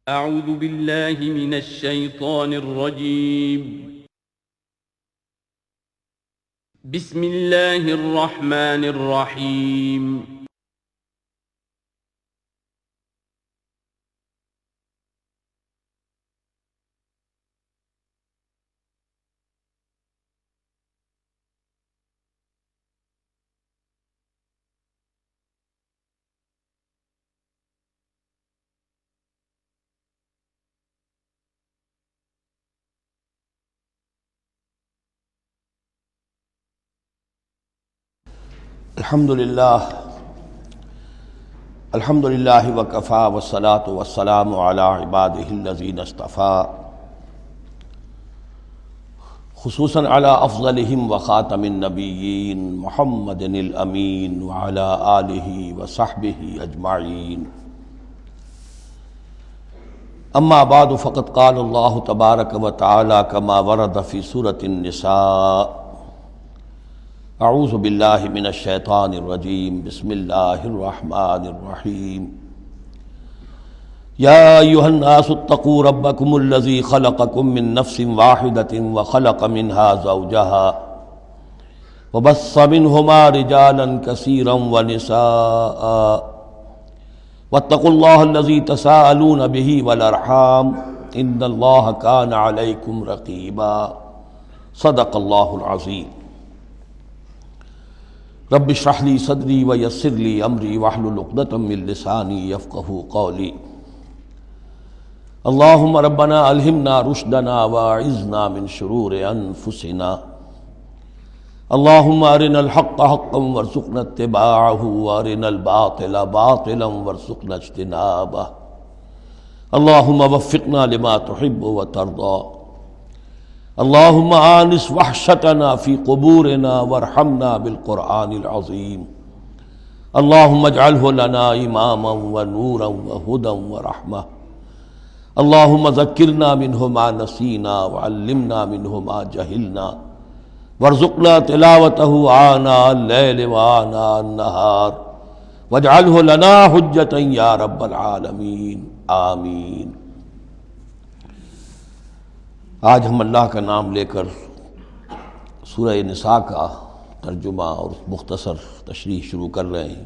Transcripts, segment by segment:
اعوذ باللہ من الشیطان الرجیم بسم اللہ الرحمن الرحیم الحمد للہ وکفا والصلاة والسلام علی عباده الذین اصطفیٰ خصوصاً علی افضلہم وخاتم النبیین محمد الامین وعلی آلہ وصحبہ اجمعین اما بعد فقد قال اللہ تبارک وتعالی کما ورد فی سورة النساء اعوذ باللہ من الشیطان الرجیم بسم اللہ الرحمن الرحیم یا ایہا الناس اتقوا ربکم الذی خلقکم من نفس واحدۃ وخلق منها زوجها وبث منہما رجالا کثیرا ونساء واتقوا اللہ الذی تساءلون به والارحام ان اللہ کان علیکم رقیبا صدق اللہ العظیم رب اشرح لی صدری ویسر لی امری واحلل عقدۃ من لسانی یفقہوا قولی اللہم ربنا الہمنا رشدنا واعذنا من شرور انفسنا اللہم ارنا الحق حقا وارزقنا اتباعہ وارنا الباطل باطلا وارزقنا اجتنابہ اللہم وفقنا لما تحب وترضى اللہم آنس وحشتنا فی قبورنا وارحمنا بالقرآن العظیم اللہم اجعلہ لنا اماما ونورا وہدا ورحمہ اللہم ذکرنا منہ ما نسینا وعلمنا منہ ما جہلنا وارزقنا تلاوتہ آناء اللیل وآناء النہار واجعلہ لنا حجتا یا رب العالمین آمین۔ آج ہم اللہ کا نام لے کر سورہ نساء کا ترجمہ اور مختصر تشریح شروع کر رہے ہیں۔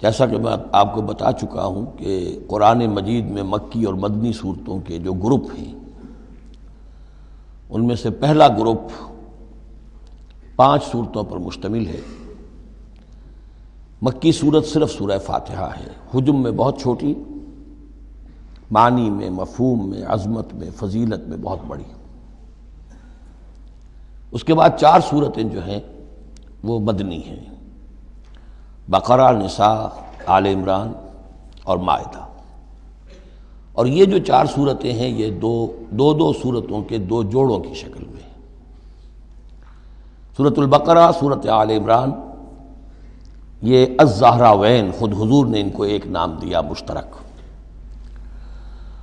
جیسا کہ میں آپ کو بتا چکا ہوں کہ قرآن مجید میں مکی اور مدنی صورتوں کے جو گروپ ہیں ان میں سے پہلا گروپ 5 صورتوں پر مشتمل ہے۔ مکی صورت صرف سورہ فاتحہ ہے، حجم میں بہت چھوٹی، معنی میں، مفہوم میں، عظمت میں، فضیلت میں بہت بڑی۔ اس کے بعد 4 صورتیں جو ہیں وہ مدنی ہیں، بقرہ، نساء، آل عمران اور مائدہ۔ اور یہ جو 4 صورتیں ہیں یہ دو صورتوں کے 2 جوڑوں کی شکل میں ہیں۔ سورۃ البقرہ، سورۃ آل عمران، یہ الزہراوین، خود حضور نے ان کو ایک نام دیا مشترک،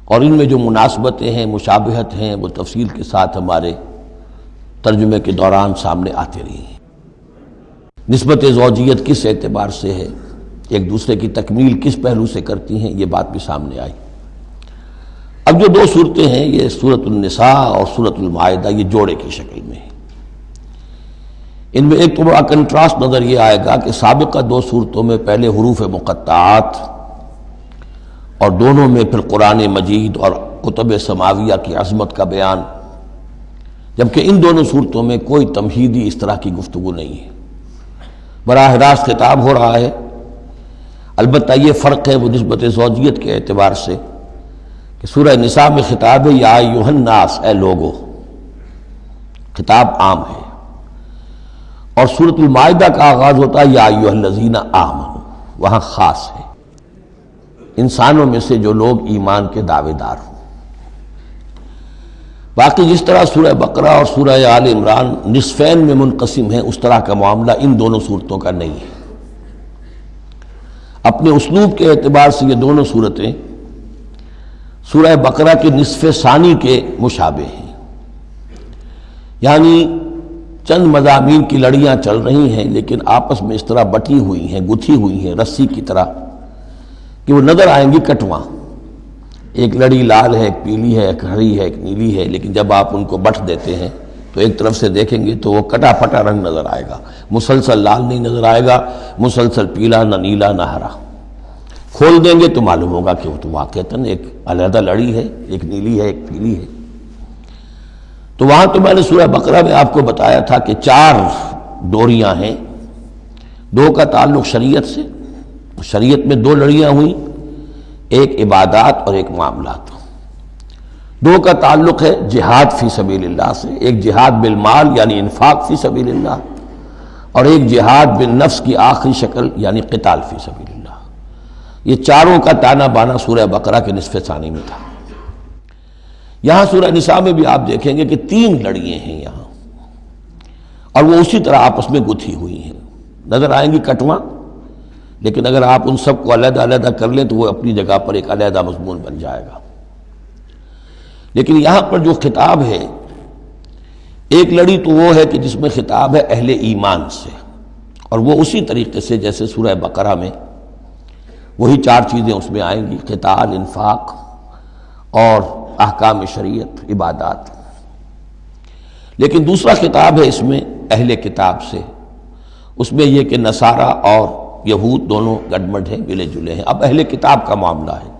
اور ان میں جو مناسبتیں ہیں، مشابہت ہیں، وہ تفصیل کے ساتھ ہمارے ترجمے کے دوران سامنے آتے رہی ہیں۔ نسبت زوجیت کس اعتبار سے ہے، ایک دوسرے کی تکمیل کس پہلو سے کرتی ہیں، یہ بات بھی سامنے آئی۔ اب جو 2 صورتیں ہیں یہ سورۃ النساء اور سورۃ المائدہ، یہ جوڑے کی شکل میں ہیں۔ ان میں ایک تو بڑا کنٹراسٹ نظر یہ آئے گا کہ سابقہ 2 صورتوں میں پہلے حروف مقطعات اور دونوں میں پھر قرآن مجید اور کتب سماویہ کی عظمت کا بیان، جبکہ ان دونوں صورتوں میں کوئی تمہیدی اس طرح کی گفتگو نہیں ہے، براہ راست خطاب ہو رہا ہے۔ البتہ یہ فرق ہے وہ نسبت زوجیت کے اعتبار سے کہ سورہ نساء میں خطاب ہے یا ایھا الناس، اے لوگو، خطاب عام ہے، اور سورۃ المائدہ کا آغاز ہوتا ہے یا ایھا الذین آمنوا، وہاں خاص ہے، انسانوں میں سے جو لوگ ایمان کے دعوے دار ہوں۔ باقی جس طرح سورہ بقرہ اور سورہ آل عمران نصفین میں منقسم ہیں، اس طرح کا معاملہ ان دونوں صورتوں کا نہیں ہے۔ اپنے اسلوب کے اعتبار سے یہ دونوں صورتیں سورہ بقرہ کے نصف ثانی کے مشابہ ہیں، یعنی چند مضامین کی لڑیاں چل رہی ہیں لیکن آپس میں اس طرح بٹی ہوئی ہیں، گتھی ہوئی ہیں رسی کی طرح، کہ وہ نظر آئیں گی کٹواں، ایک لڑی لال ہے، ایک پیلی ہے، ایک ہری ہے، ایک نیلی ہے، لیکن جب آپ ان کو بٹ دیتے ہیں تو ایک طرف سے دیکھیں گے تو وہ کٹا پھٹا رنگ نظر آئے گا، مسلسل لال نہیں نظر آئے گا، مسلسل پیلا، نہ نیلا نہ ہرا۔ کھول دیں گے تو معلوم ہوگا کہ وہ تو واقعتاً ایک علیحدہ لڑی ہے، ایک نیلی ہے، ایک پیلی ہے۔ تو وہاں تو میں نے سورہ بقرہ میں آپ کو بتایا تھا کہ 4 ڈوریاں ہیں، 2 کا تعلق شریعت سے، شریعت میں 2 لڑیاں ہوئیں، ایک عبادات اور ایک معاملات۔ 2 کا تعلق ہے جہاد فی سبیل اللہ سے، ایک جہاد بالمال یعنی انفاق فی سبیل اللہ، اور ایک جہاد بالنفس کی آخری شکل یعنی قتال فی سبیل اللہ۔ یہ چاروں کا تانا بانا سورہ بقرہ کے نصف ثانی میں تھا۔ یہاں سورہ نساء میں بھی آپ دیکھیں گے کہ 3 لڑیاں ہیں یہاں، اور وہ اسی طرح آپس میں گتھی ہوئی ہیں، نظر آئیں گی کٹواں، لیکن اگر آپ ان سب کو علیحدہ علیحدہ کر لیں تو وہ اپنی جگہ پر ایک علیحدہ مضمون بن جائے گا۔ لیکن یہاں پر جو خطاب ہے، ایک لڑی تو وہ ہے کہ جس میں خطاب ہے اہل ایمان سے، اور وہ اسی طریقے سے جیسے سورہ بقرہ میں وہی 4 چیزیں اس میں آئیں گی، قتال، انفاق اور احکام شریعت، عبادات۔ لیکن دوسرا خطاب ہے اس میں اہل کتاب سے، اس میں یہ کہ نصارہ اور یہود دونوں گڈمڈ ہیں، ملے جلے ہیں۔ اب اہل کتاب کا معاملہ ہے،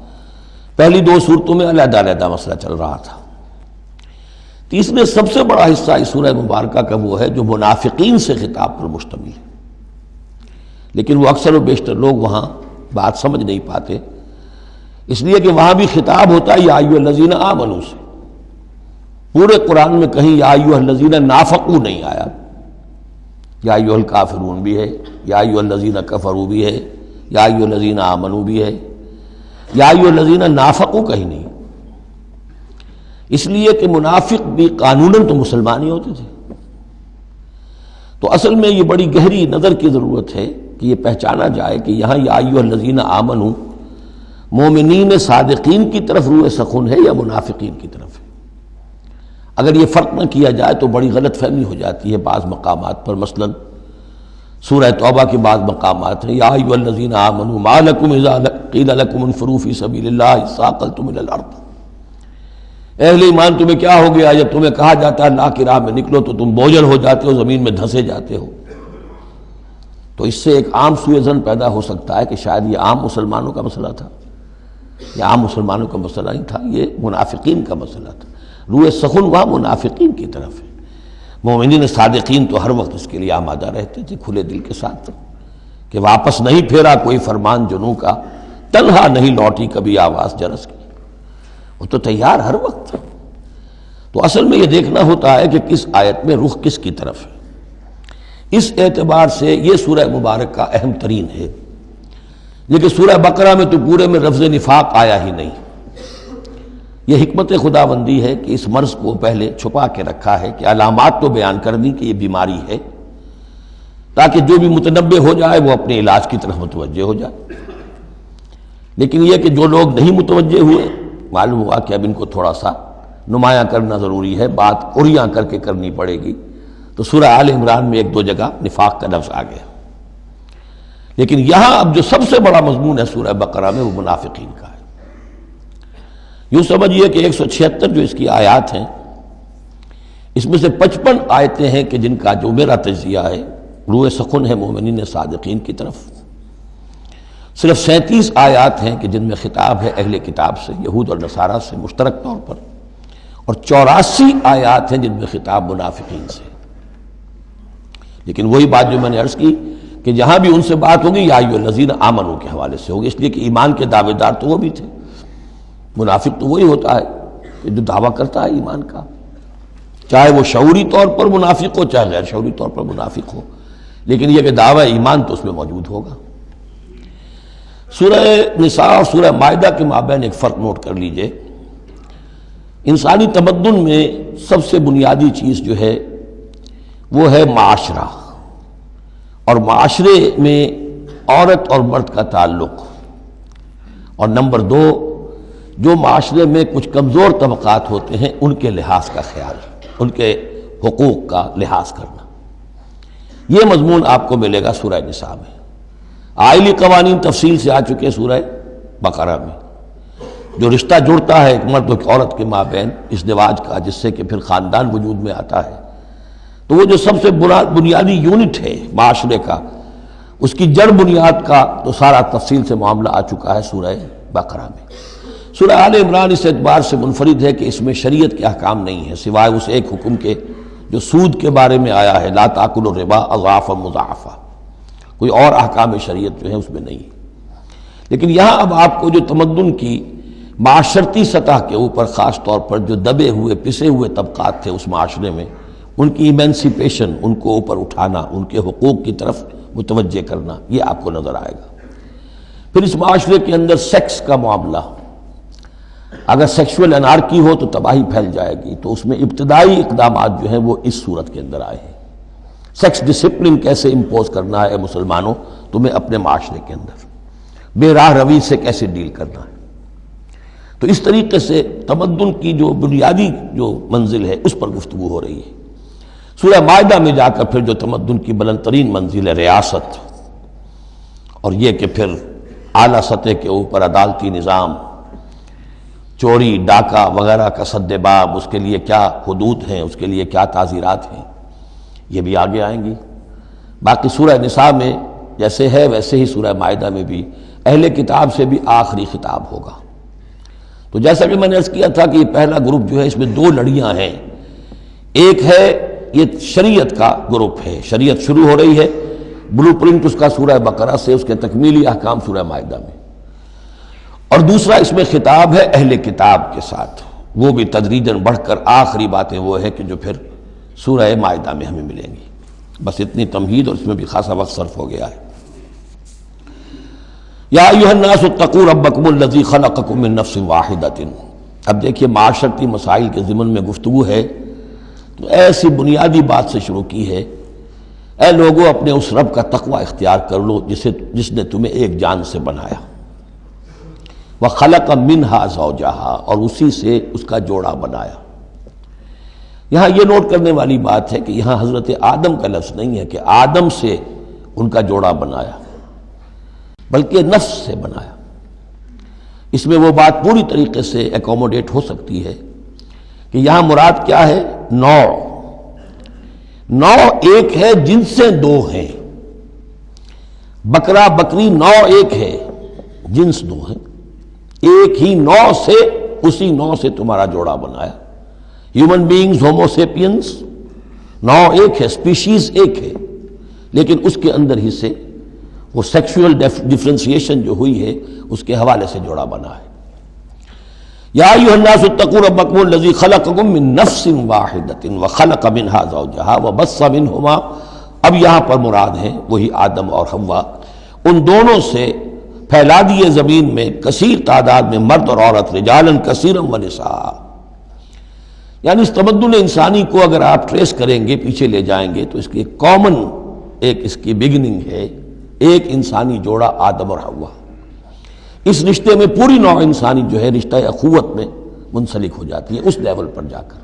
پہلی 2 صورتوں میں علیحدہ علیحدہ مسئلہ چل رہا تھا۔ تیسرے سب سے بڑا حصہ اس سورہ مبارکہ کا وہ ہے جو منافقین سے خطاب پر مشتمل ہے، لیکن وہ اکثر و بیشتر لوگ وہاں بات سمجھ نہیں پاتے، اس لیے کہ وہاں بھی خطاب ہوتا ہے یا ایھا الذین آمنوا سے۔ پورے قرآن میں کہیں یا ایھا الذین نافقوا نہیں آیا، یا ایھا الکافرون بھی ہے، یا ایھا الذین کفروا بھی ہے، یا ایھا الذین آمنوا بھی ہے، یا ایھا الذین نافقوا کہیں نہیں، اس لیے کہ منافق بھی قانوناً تو مسلمان ہی ہوتے تھے۔ تو اصل میں یہ بڑی گہری نظر کی ضرورت ہے کہ یہ پہچانا جائے کہ یہاں یا ایھا الذین آمنوا مومنین صادقین کی طرف روح سخن ہے یا منافقین کی طرف ہے۔ اگر یہ فرق نہ کیا جائے تو بڑی غلط فہمی ہو جاتی ہے بعض مقامات پر، مثلا سورہ توبہ کے بعض مقامات ہیں یا ایھا الذین آمنوا ما لکم اذا قیل لکم انفروا فی سبیل اللہ ثاقلتم الی الارض، اہل ایمان تمہیں کیا ہو گیا جب تمہیں کہا جاتا ہے اللہ کی راہ میں نکلو تو تم بوجھل ہو جاتے ہو، زمین میں دھنسے جاتے ہو۔ تو اس سے ایک عام سوء ظن پیدا ہو سکتا ہے کہ شاید یہ عام مسلمانوں کا مسئلہ تھا، یہ عام مسلمانوں کا مسئلہ نہیں تھا، یہ منافقین کا مسئلہ تھا۔ روح سخن وہاں منافقین کی طرف ہے، مومنین صادقین تو ہر وقت اس کے لیے آمادہ رہتے تھے کھلے دل کے ساتھ کہ واپس نہیں پھیرا کوئی فرمان جنوں کا، تنہا نہیں لوٹی کبھی آواز جرس کی، وہ تو تیار ہر وقت تھا۔ تو اصل میں یہ دیکھنا ہوتا ہے کہ کس آیت میں رخ کس کی طرف ہے۔ اس اعتبار سے یہ سورہ مبارک کا اہم ترین ہے، لیکن سورہ بقرہ میں تو پورے میں لفظ نفاق آیا ہی نہیں۔ یہ حکمت خداوندی ہے کہ اس مرض کو پہلے چھپا کے رکھا ہے، کہ علامات تو بیان کر دی کہ یہ بیماری ہے، تاکہ جو بھی متنبہ ہو جائے وہ اپنے علاج کی طرف متوجہ ہو جائے۔ لیکن یہ کہ جو لوگ نہیں متوجہ ہوئے، معلوم ہوا کہ اب ان کو تھوڑا سا نمایاں کرنا ضروری ہے، بات عریاں کر کے کرنی پڑے گی۔ تو سورہ آل عمران میں 1-2 جگہ نفاق کا لفظ آ گیا، لیکن یہاں اب جو سب سے بڑا مضمون ہے سورہ بقرہ میں وہ منافقین کا ہے۔ یوں سمجھیے کہ 176 جو اس کی آیات ہیں، اس میں سے 55 آیتیں ہیں کہ جن کا جو میرا تجزیہ ہے روح سخن ہے مومنین صادقین کی طرف، صرف 37 آیات ہیں کہ جن میں خطاب ہے اہل کتاب سے، یہود اور نصارہ سے مشترک طور پر، اور 84 آیات ہیں جن میں خطاب منافقین سے۔ لیکن وہی بات جو میں نے عرض کی کہ جہاں بھی ان سے بات ہوگی یا ایھا الذین آمنوا کے حوالے سے ہوگی، اس لیے کہ ایمان کے دعوے دار تو وہ بھی تھے۔ منافق تو وہی ہوتا ہے کہ جو دعویٰ کرتا ہے ایمان کا، چاہے وہ شعوری طور پر منافق ہو چاہے غیر شعوری طور پر منافق ہو، لیکن یہ کہ دعویٰ ایمان تو اس میں موجود ہوگا۔ سورہ نساء اور سورہ مائدہ کے مابین ایک فرق نوٹ کر لیجئے۔ انسانی تمدن میں سب سے بنیادی چیز جو ہے وہ ہے معاشرہ، اور معاشرے میں عورت اور مرد کا تعلق، اور نمبر 2 جو معاشرے میں کچھ کمزور طبقات ہوتے ہیں ان کے لحاظ کا خیال، ان کے حقوق کا لحاظ کرنا۔ یہ مضمون آپ کو ملے گا سورہ نساء میں۔ آئلی قوانین تفصیل سے آ چکے سورہ بقرہ میں، جو رشتہ جڑتا ہے ایک مرد و عورت کے مابین ازدواج کا، جس سے کہ پھر خاندان وجود میں آتا ہے، تو وہ جو سب سے بنیادی یونٹ ہے معاشرے کا، اس کی جڑ بنیاد کا تو سارا تفصیل سے معاملہ آ چکا ہے سورہ بقرہ میں۔ سورہ آل عمران اس اعتبار سے منفرد ہے کہ اس میں شریعت کے احکام نہیں ہیں سوائے اس ایک حکم کے جو سود کے بارے میں آیا ہے، لا تاکلوا الربا اضعافا مضاعفا، کوئی اور احکام شریعت جو ہے اس میں نہیں ہے۔ لیکن یہاں اب آپ کو جو تمدن کی معاشرتی سطح کے اوپر خاص طور پر جو دبے ہوئے پسے ہوئے طبقات تھے اس معاشرے میں، ان کی ایمینسیپیشن، ان کو اوپر اٹھانا، ان کے حقوق کی طرف متوجہ کرنا، یہ آپ کو نظر آئے گا۔ پھر اس معاشرے کے اندر سیکس کا معاملہ، اگر سیکشول انارکی ہو تو تباہی پھیل جائے گی، تو اس میں ابتدائی اقدامات جو ہیں وہ اس صورت کے اندر آئے ہیں۔ سیکس ڈسپلن کیسے امپوز کرنا ہے مسلمانوں تمہیں اپنے معاشرے کے اندر، بے راہ روی سے کیسے ڈیل کرنا ہے۔ تو اس طریقے سے تمدن کی جو بنیادی جو منزل ہے اس پر گفتگو ہو رہی ہے۔ سورہ مائدہ میں جا کر پھر جو تمدن کی بلند ترین منزل ہے ریاست، اور یہ کہ پھر اعلیٰ سطح کے اوپر عدالتی نظام، چوری ڈاکہ وغیرہ کا سد باب، اس کے لیے کیا حدود ہیں، اس کے لیے کیا تعزیرات ہیں، یہ بھی آگے آئیں گی۔ باقی سورہ نساء میں جیسے ہے ویسے ہی سورہ مائدہ میں بھی اہل کتاب سے بھی آخری خطاب ہوگا۔ تو جیسا کہ میں نے عرض کیا تھا کہ یہ پہلا گروپ جو ہے اس میں دو لڑیاں ہیں، ایک ہے یہ شریعت کا گروپ ہے، شریعت شروع ہو رہی ہے، بلو پرنٹ اس کا سورہ بقرہ سے، اس کے تکمیلی احکام سورہ مائدہ میں، اور دوسرا اس میں خطاب ہے اہل کتاب کے ساتھ، وہ بھی تدریجاً بڑھ کر آخری باتیں وہ ہے کہ جو پھر سورہ مائدہ میں ہمیں ملیں گی۔ بس اتنی تمہید، اور اس میں بھی خاصا وقت صرف ہو گیا ہے۔ یا ایھا الناس اتقوا ربکم الذی خلقکم من نفس واحدۃ۔ اب دیکھیے معاشرتی مسائل کے ضمن میں گفتگو ہے تو ایسی بنیادی بات سے شروع کی ہے، اے لوگو اپنے اس رب کا تقوی اختیار کر لو جس نے تمہیں ایک جان سے بنایا، وَخَلَقَ مِنْهَا زَوْجَهَا، اور اسی سے اس کا جوڑا بنایا۔ یہاں یہ نوٹ کرنے والی بات ہے کہ یہاں حضرت آدم کا لفظ نہیں ہے کہ آدم سے ان کا جوڑا بنایا، بلکہ نفس سے بنایا۔ اس میں وہ بات پوری طریقے سے ایکوموڈیٹ ہو سکتی ہے کہ یہاں مراد کیا ہے، نوع ایک ہے، جنسیں دو ہیں، بکرا بکری نوع ایک ہے، جنس دو ہیں، ایک ہی نوع سے، اسی نوع سے تمہارا جوڑا بنایا۔ ہیومن بینگز ہومو سیپینز، نوع ایک ہے، سپیشیز ایک ہے، لیکن اس کے اندر ہی سے وہ سیکشول ڈفرینسیشن جو ہوئی ہے اس کے حوالے سے جوڑا بنا ہے۔ یا ایھا الناس اتقوا ربکم الذی خلقکم من نفس واحدۃ وخلق منها زوجها وبث منہما، اب یہاں پر مراد ہیں وہی آدم اور حوا، ان دونوں سے پھیلا دیے زمین میں کثیر تعداد میں مرد اور عورت، رجالا کثیرا ونساء۔ یعنی اس تمدن انسانی کو اگر آپ ٹریس کریں گے، پیچھے لے جائیں گے، تو اس کی کامن ایک اس کی بگننگ ہے، ایک انسانی جوڑا آدم اور حوا۔ اس رشتے میں پوری نوع انسانی جو ہے رشتہ اخوت میں منسلک ہو جاتی ہے، اس لیول پر جا کر۔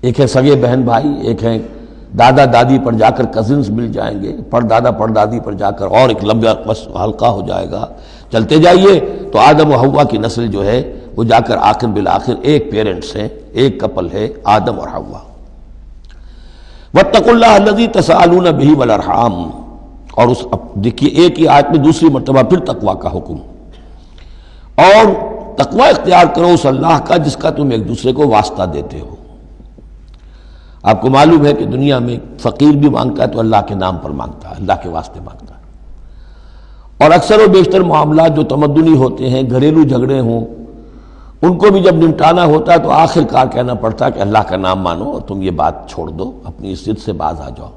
ایک ہے سگے بہن بھائی، ایک ہے دادا دادی پر جا کر کزنز مل جائیں گے، پردادا پردادی پر جا کر اور ایک لمبا حلقہ ہو جائے گا، چلتے جائیے تو آدم و حوا کی نسل جو ہے وہ جا کر آخر بالآخر ایک پیرنٹس ہیں، ایک کپل ہے، آدم اور حوا۔ واتقوا اللہ الذی تساءلون بہ والارحام، اور اس دیکھیے ایک ہی آیت میں دوسری مرتبہ پھر تقوی کا حکم، اور تقوی اختیار کرو اس اللہ کا جس کا تم ایک دوسرے کو واسطہ دیتے ہو۔ آپ کو معلوم ہے کہ دنیا میں فقیر بھی مانگتا ہے تو اللہ کے نام پر مانگتا ہے، اللہ کے واسطے مانگتا ہے، اور اکثر و بیشتر معاملات جو تمدنی ہوتے ہیں، گھریلو جھگڑے ہوں، ان کو بھی جب نمٹانا ہوتا ہے تو آخر کار کہنا پڑتا ہے کہ اللہ کا نام مانو اور تم یہ بات چھوڑ دو، اپنی اس ضد سے باز آ جاؤ۔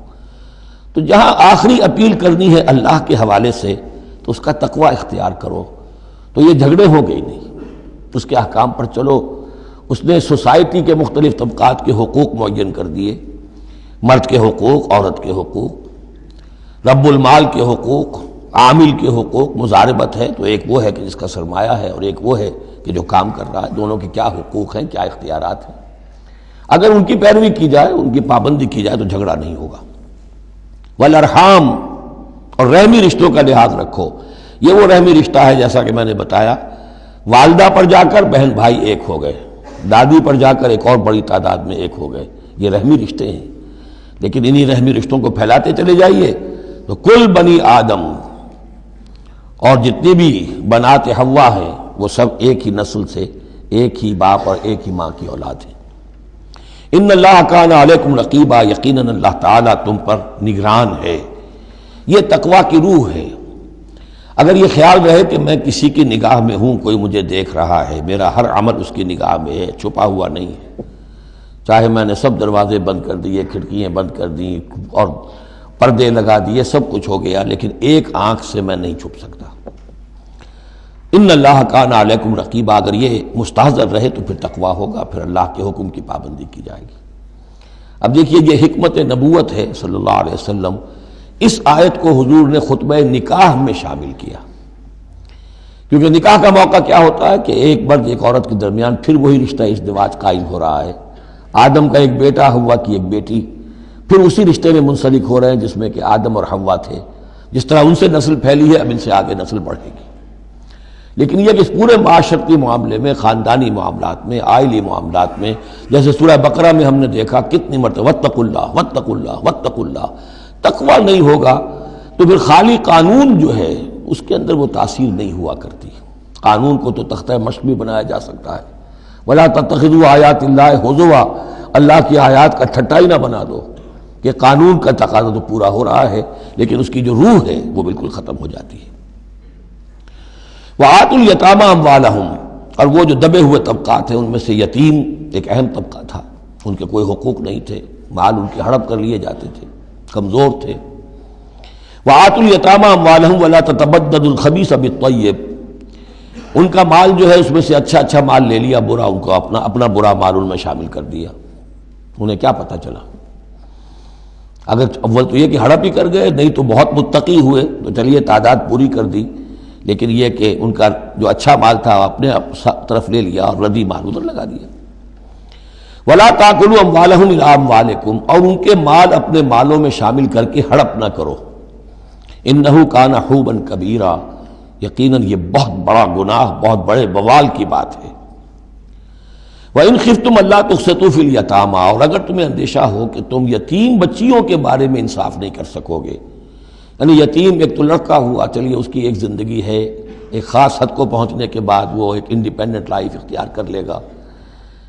تو جہاں آخری اپیل کرنی ہے اللہ کے حوالے سے تو اس کا تقوی اختیار کرو، تو یہ جھگڑے ہو گئی نہیں، اس کے احکام پر چلو۔ اس نے سوسائٹی کے مختلف طبقات کے حقوق معین کر دیے، مرد کے حقوق، عورت کے حقوق، رب المال کے حقوق، عامل کے حقوق، مضاربت ہے تو ایک وہ ہے کہ جس کا سرمایہ ہے اور ایک وہ ہے کہ جو کام کر رہا ہے، دونوں کے کیا حقوق ہیں، کیا اختیارات ہیں۔ اگر ان کی پیروی کی جائے، ان کی پابندی کی جائے تو جھگڑا نہیں ہوگا۔ والارحام، اور رحمی رشتوں کا لحاظ رکھو۔ یہ وہ رحمی رشتہ ہے جیسا کہ میں نے بتایا، والدہ پر جا کر بہن بھائی ایک ہو گئے، دادی پر جا کر ایک اور بڑی تعداد میں ایک ہو گئے، یہ رحمی رشتے ہیں۔ لیکن انہی رحمی رشتوں کو پھیلاتے چلے جائیے تو کل بنی آدم اور جتنی بھی بنات حوا ہیں وہ سب ایک ہی نسل سے، ایک ہی باپ اور ایک ہی ماں کی اولاد ہیں۔ ان اللہ کان علیکم رقیبا، یقیناً اللہ تعالیٰ تم پر نگران ہے۔ یہ تقویٰ کی روح ہے۔ اگر یہ خیال رہے کہ میں کسی کی نگاہ میں ہوں، کوئی مجھے دیکھ رہا ہے، میرا ہر عمل اس کی نگاہ میں ہے، چھپا ہوا نہیں ہے، چاہے میں نے سب دروازے بند کر دیے، کھڑکیاں بند کر دیں اور پردے لگا دیے، سب کچھ ہو گیا، لیکن ایک آنکھ سے میں نہیں چھپ سکتا۔ ان اللہ کان علیکم رقیبا، اگر یہ مستحضر رہے تو پھر تقویٰ ہوگا، پھر اللہ کے حکم کی پابندی کی جائے گی۔ اب دیکھیے یہ حکمت نبوت ہے صلی اللہ علیہ وسلم، اس آیت کو حضور نے خطبہ نکاح میں شامل کیا، کیونکہ نکاح کا موقع کیا ہوتا ہے کہ ایک مرد ایک عورت کے درمیان پھر وہی رشتہ ازدواج قائم ہو رہا ہے، آدم کا ایک بیٹا، حوا کی ایک بیٹی، پھر اسی رشتے میں منسلک ہو رہے ہیں جس میں کہ آدم اور حوا تھے، جس طرح ان سے نسل پھیلی ہے اب ان سے آگے نسل بڑھے گی۔ لیکن یہ کہ اس پورے معاشرتی معاملے میں، خاندانی معاملات میں، عائلی معاملات میں، جیسے سورہ بقرہ میں ہم نے دیکھا کتنی مرتبہ واتقوا اللہ واتقوا اللہ واتقوا اللہ، تقویٰ نہیں ہوگا تو پھر خالی قانون جو ہے اس کے اندر وہ تاثیر نہیں ہوا کرتی۔ قانون کو تو تختہ مشق بھی بنایا جا سکتا ہے، وَلَا تَتَّخِذُوا آیَاتِ اللَّهِ هُزُوًا، اللہ کی آیات کا ٹھٹا ہی نہ بنا دو، کہ قانون کا تقاضا تو پورا ہو رہا ہے لیکن اس کی جو روح ہے وہ بالکل ختم ہو جاتی ہے۔ وَآتُوا الْيَتَامَىٰ أَمْوَالَهُمْ، اور وہ جو دبے ہوئے طبقات ہیں ان میں سے یتیم ایک اہم طبقہ تھا، ان کے کوئی حقوق نہیں تھے، مال ان کے ہڑپ کر لیے جاتے تھے، کمزور تھے۔ وَآتُوا الْيَتَامَىٰ أَمْوَالَهُمْ وَلَا تَتَبَدَّلُوا الْخَبِيثَ بِالطَّيِّبِ، ان کا مال جو ہے اس میں سے اچھا مال لے لیا، برا ان کو اپنا برا مال ان میں شامل کر دیا۔ انہیں کیا پتہ چلا؟ اگر اول تو یہ کہ ہڑپ ہی کر گئے، نہیں تو بہت متقی ہوئے تو چلیے تعداد پوری کر دی، لیکن یہ کہ ان کا جو اچھا مال تھا اپنے طرف لے لیا اور ردی مال ادھر لگا دیا۔ وَلَا تَأْكُلُوا أَمْوَالَهُمْ إِلَىٰ أَمْوَالِكُمْ، اور ان کے مال اپنے مالوں میں شامل کر کے ہڑپ نہ کرو۔ إِنَّهُ كَانَ حُوبًا كَبِيرًا، یقیناً یہ بہت بڑا گناہ، بہت بڑے بوال کی بات ہے۔ وَإِنْ خِفْتُمْ أَلَّا تُقْسِطُوا فِي الْيَتَامَىٰ، اور اگر تمہیں اندیشہ ہو کہ تم یتیم بچیوں کے بارے میں انصاف نہیں کر سکو گے، یعنی یتیم ایک تو لڑکا ہوا، چلیے اس کی ایک زندگی ہے، ایک خاص حد کو پہنچنے کے بعد وہ ایک انڈیپینڈنٹ لائف اختیار کر لے گا۔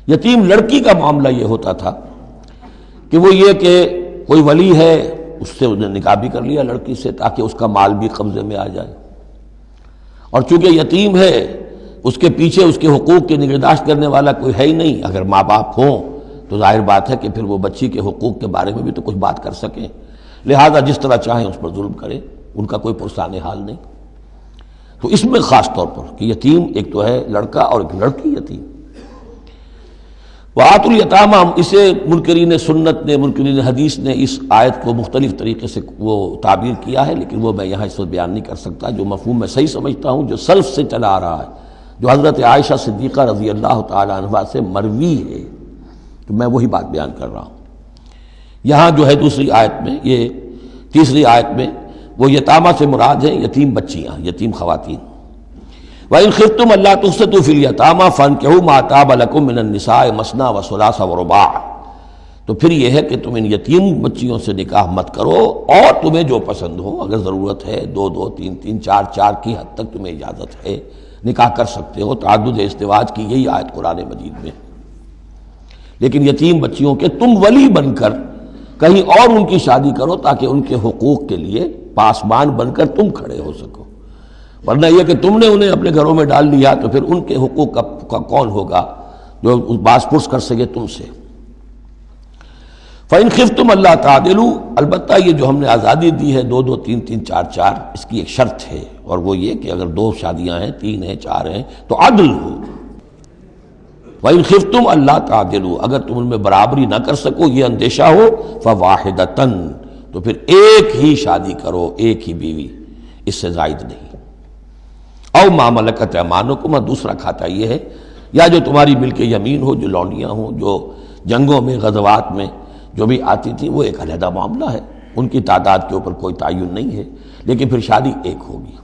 یتیم لڑکی کا معاملہ یہ ہوتا تھا کہ وہ یہ کہ کوئی ولی ہے، اس سے انہیں نکاح بھی کر لیا لڑکی سے تاکہ اس کا مال بھی قبضے میں آ جائے، اور چونکہ یتیم ہے اس کے پیچھے اس کے حقوق کی نگہداشت کرنے والا کوئی ہے ہی نہیں۔ اگر ماں باپ ہوں تو ظاہر بات ہے کہ پھر وہ بچی کے حقوق کے بارے میں بھی تو کچھ بات کر سکیں، لہذا جس طرح چاہیں اس پر ظلم کریں، ان کا کوئی پرسان حال نہیں۔ تو اس میں خاص طور پر کہ یتیم ایک تو ہے لڑکا اور ایک لڑکی یتیم۔ وَآتُوا الْيَتَامَىٰ، اسے منکرین سنت نے، منکرین حدیث نے اس آیت کو مختلف طریقے سے وہ تعبیر کیا ہے، لیکن وہ میں یہاں اس وقت بیان نہیں کر سکتا۔ جو مفہوم میں صحیح سمجھتا ہوں، جو سلف سے چلا آ رہا ہے، جو حضرت عائشہ صدیقہ رضی اللہ تعالی عنہا سے مروی ہے، تو میں وہی بات بیان کر رہا ہوں۔ یہاں جو ہے دوسری آیت میں، یہ تیسری آیت میں، وہ یتامہ سے مراد ہیں یتیم بچیاں، یتیم خواتین۔ وَإِنْ خِفْتُمْ أَلَّا تُقْسِطُوا فِي الْيَتَامَىٰ فَانكِحُوا مَا طَابَ لَكُم مِّنَ النِّسَاءِ مَثْنَىٰ وَثُلَاثَ وَرُبَاعَ، تو پھر یہ ہے کہ تم ان یتیم بچیوں سے نکاح مت کرو، اور تمہیں جو پسند ہو، اگر ضرورت ہے دو دو تین تین چار چار کی حد تک تمہیں اجازت ہے، نکاح کر سکتے ہو۔ تعدد ازدواج کی یہی آیت قرآن مجید میں۔ لیکن یتیم بچیوں کے تم ولی بن کر کہیں اور ان کی شادی کرو تاکہ ان کے حقوق کے لیے پاسبان بن کر تم کھڑے ہو سکو، ورنہ یہ کہ تم نے انہیں اپنے گھروں میں ڈال لیا تو پھر ان کے حقوق کا کون ہوگا جو باز پرس کر سکے تم سے۔ فَإِنْ خِفْتُمْ أَلَّا تَعْدِلُوا، البتہ یہ جو ہم نے آزادی دی ہے دو دو تین تین چار چار، اس کی ایک شرط ہے، اور وہ یہ کہ اگر دو شادیاں ہیں، تین ہیں، چار ہیں، تو عدل ہو۔ وَإِنْ خِفْتُمْ أَلَّا تَعْدِلُوا، اگر تم ان میں برابری نہ کر سکو، یہ اندیشہ ہو، فَوَاحِدَةً، تو پھر ایک ہی شادی کرو، ایک ہی بیوی، اس سے زائد نہیں۔ او ما ملکت ایمانکم، دوسرا کھاتا یہ ہے، یا جو تمہاری ملک یمین ہو، جو لونڈیاں ہوں، جو جنگوں میں غزوات میں جو بھی آتی تھی، وہ ایک علیحدہ معاملہ ہے، ان کی تعداد کے اوپر کوئی تعین نہیں ہے، لیکن پھر شادی ایک ہوگی۔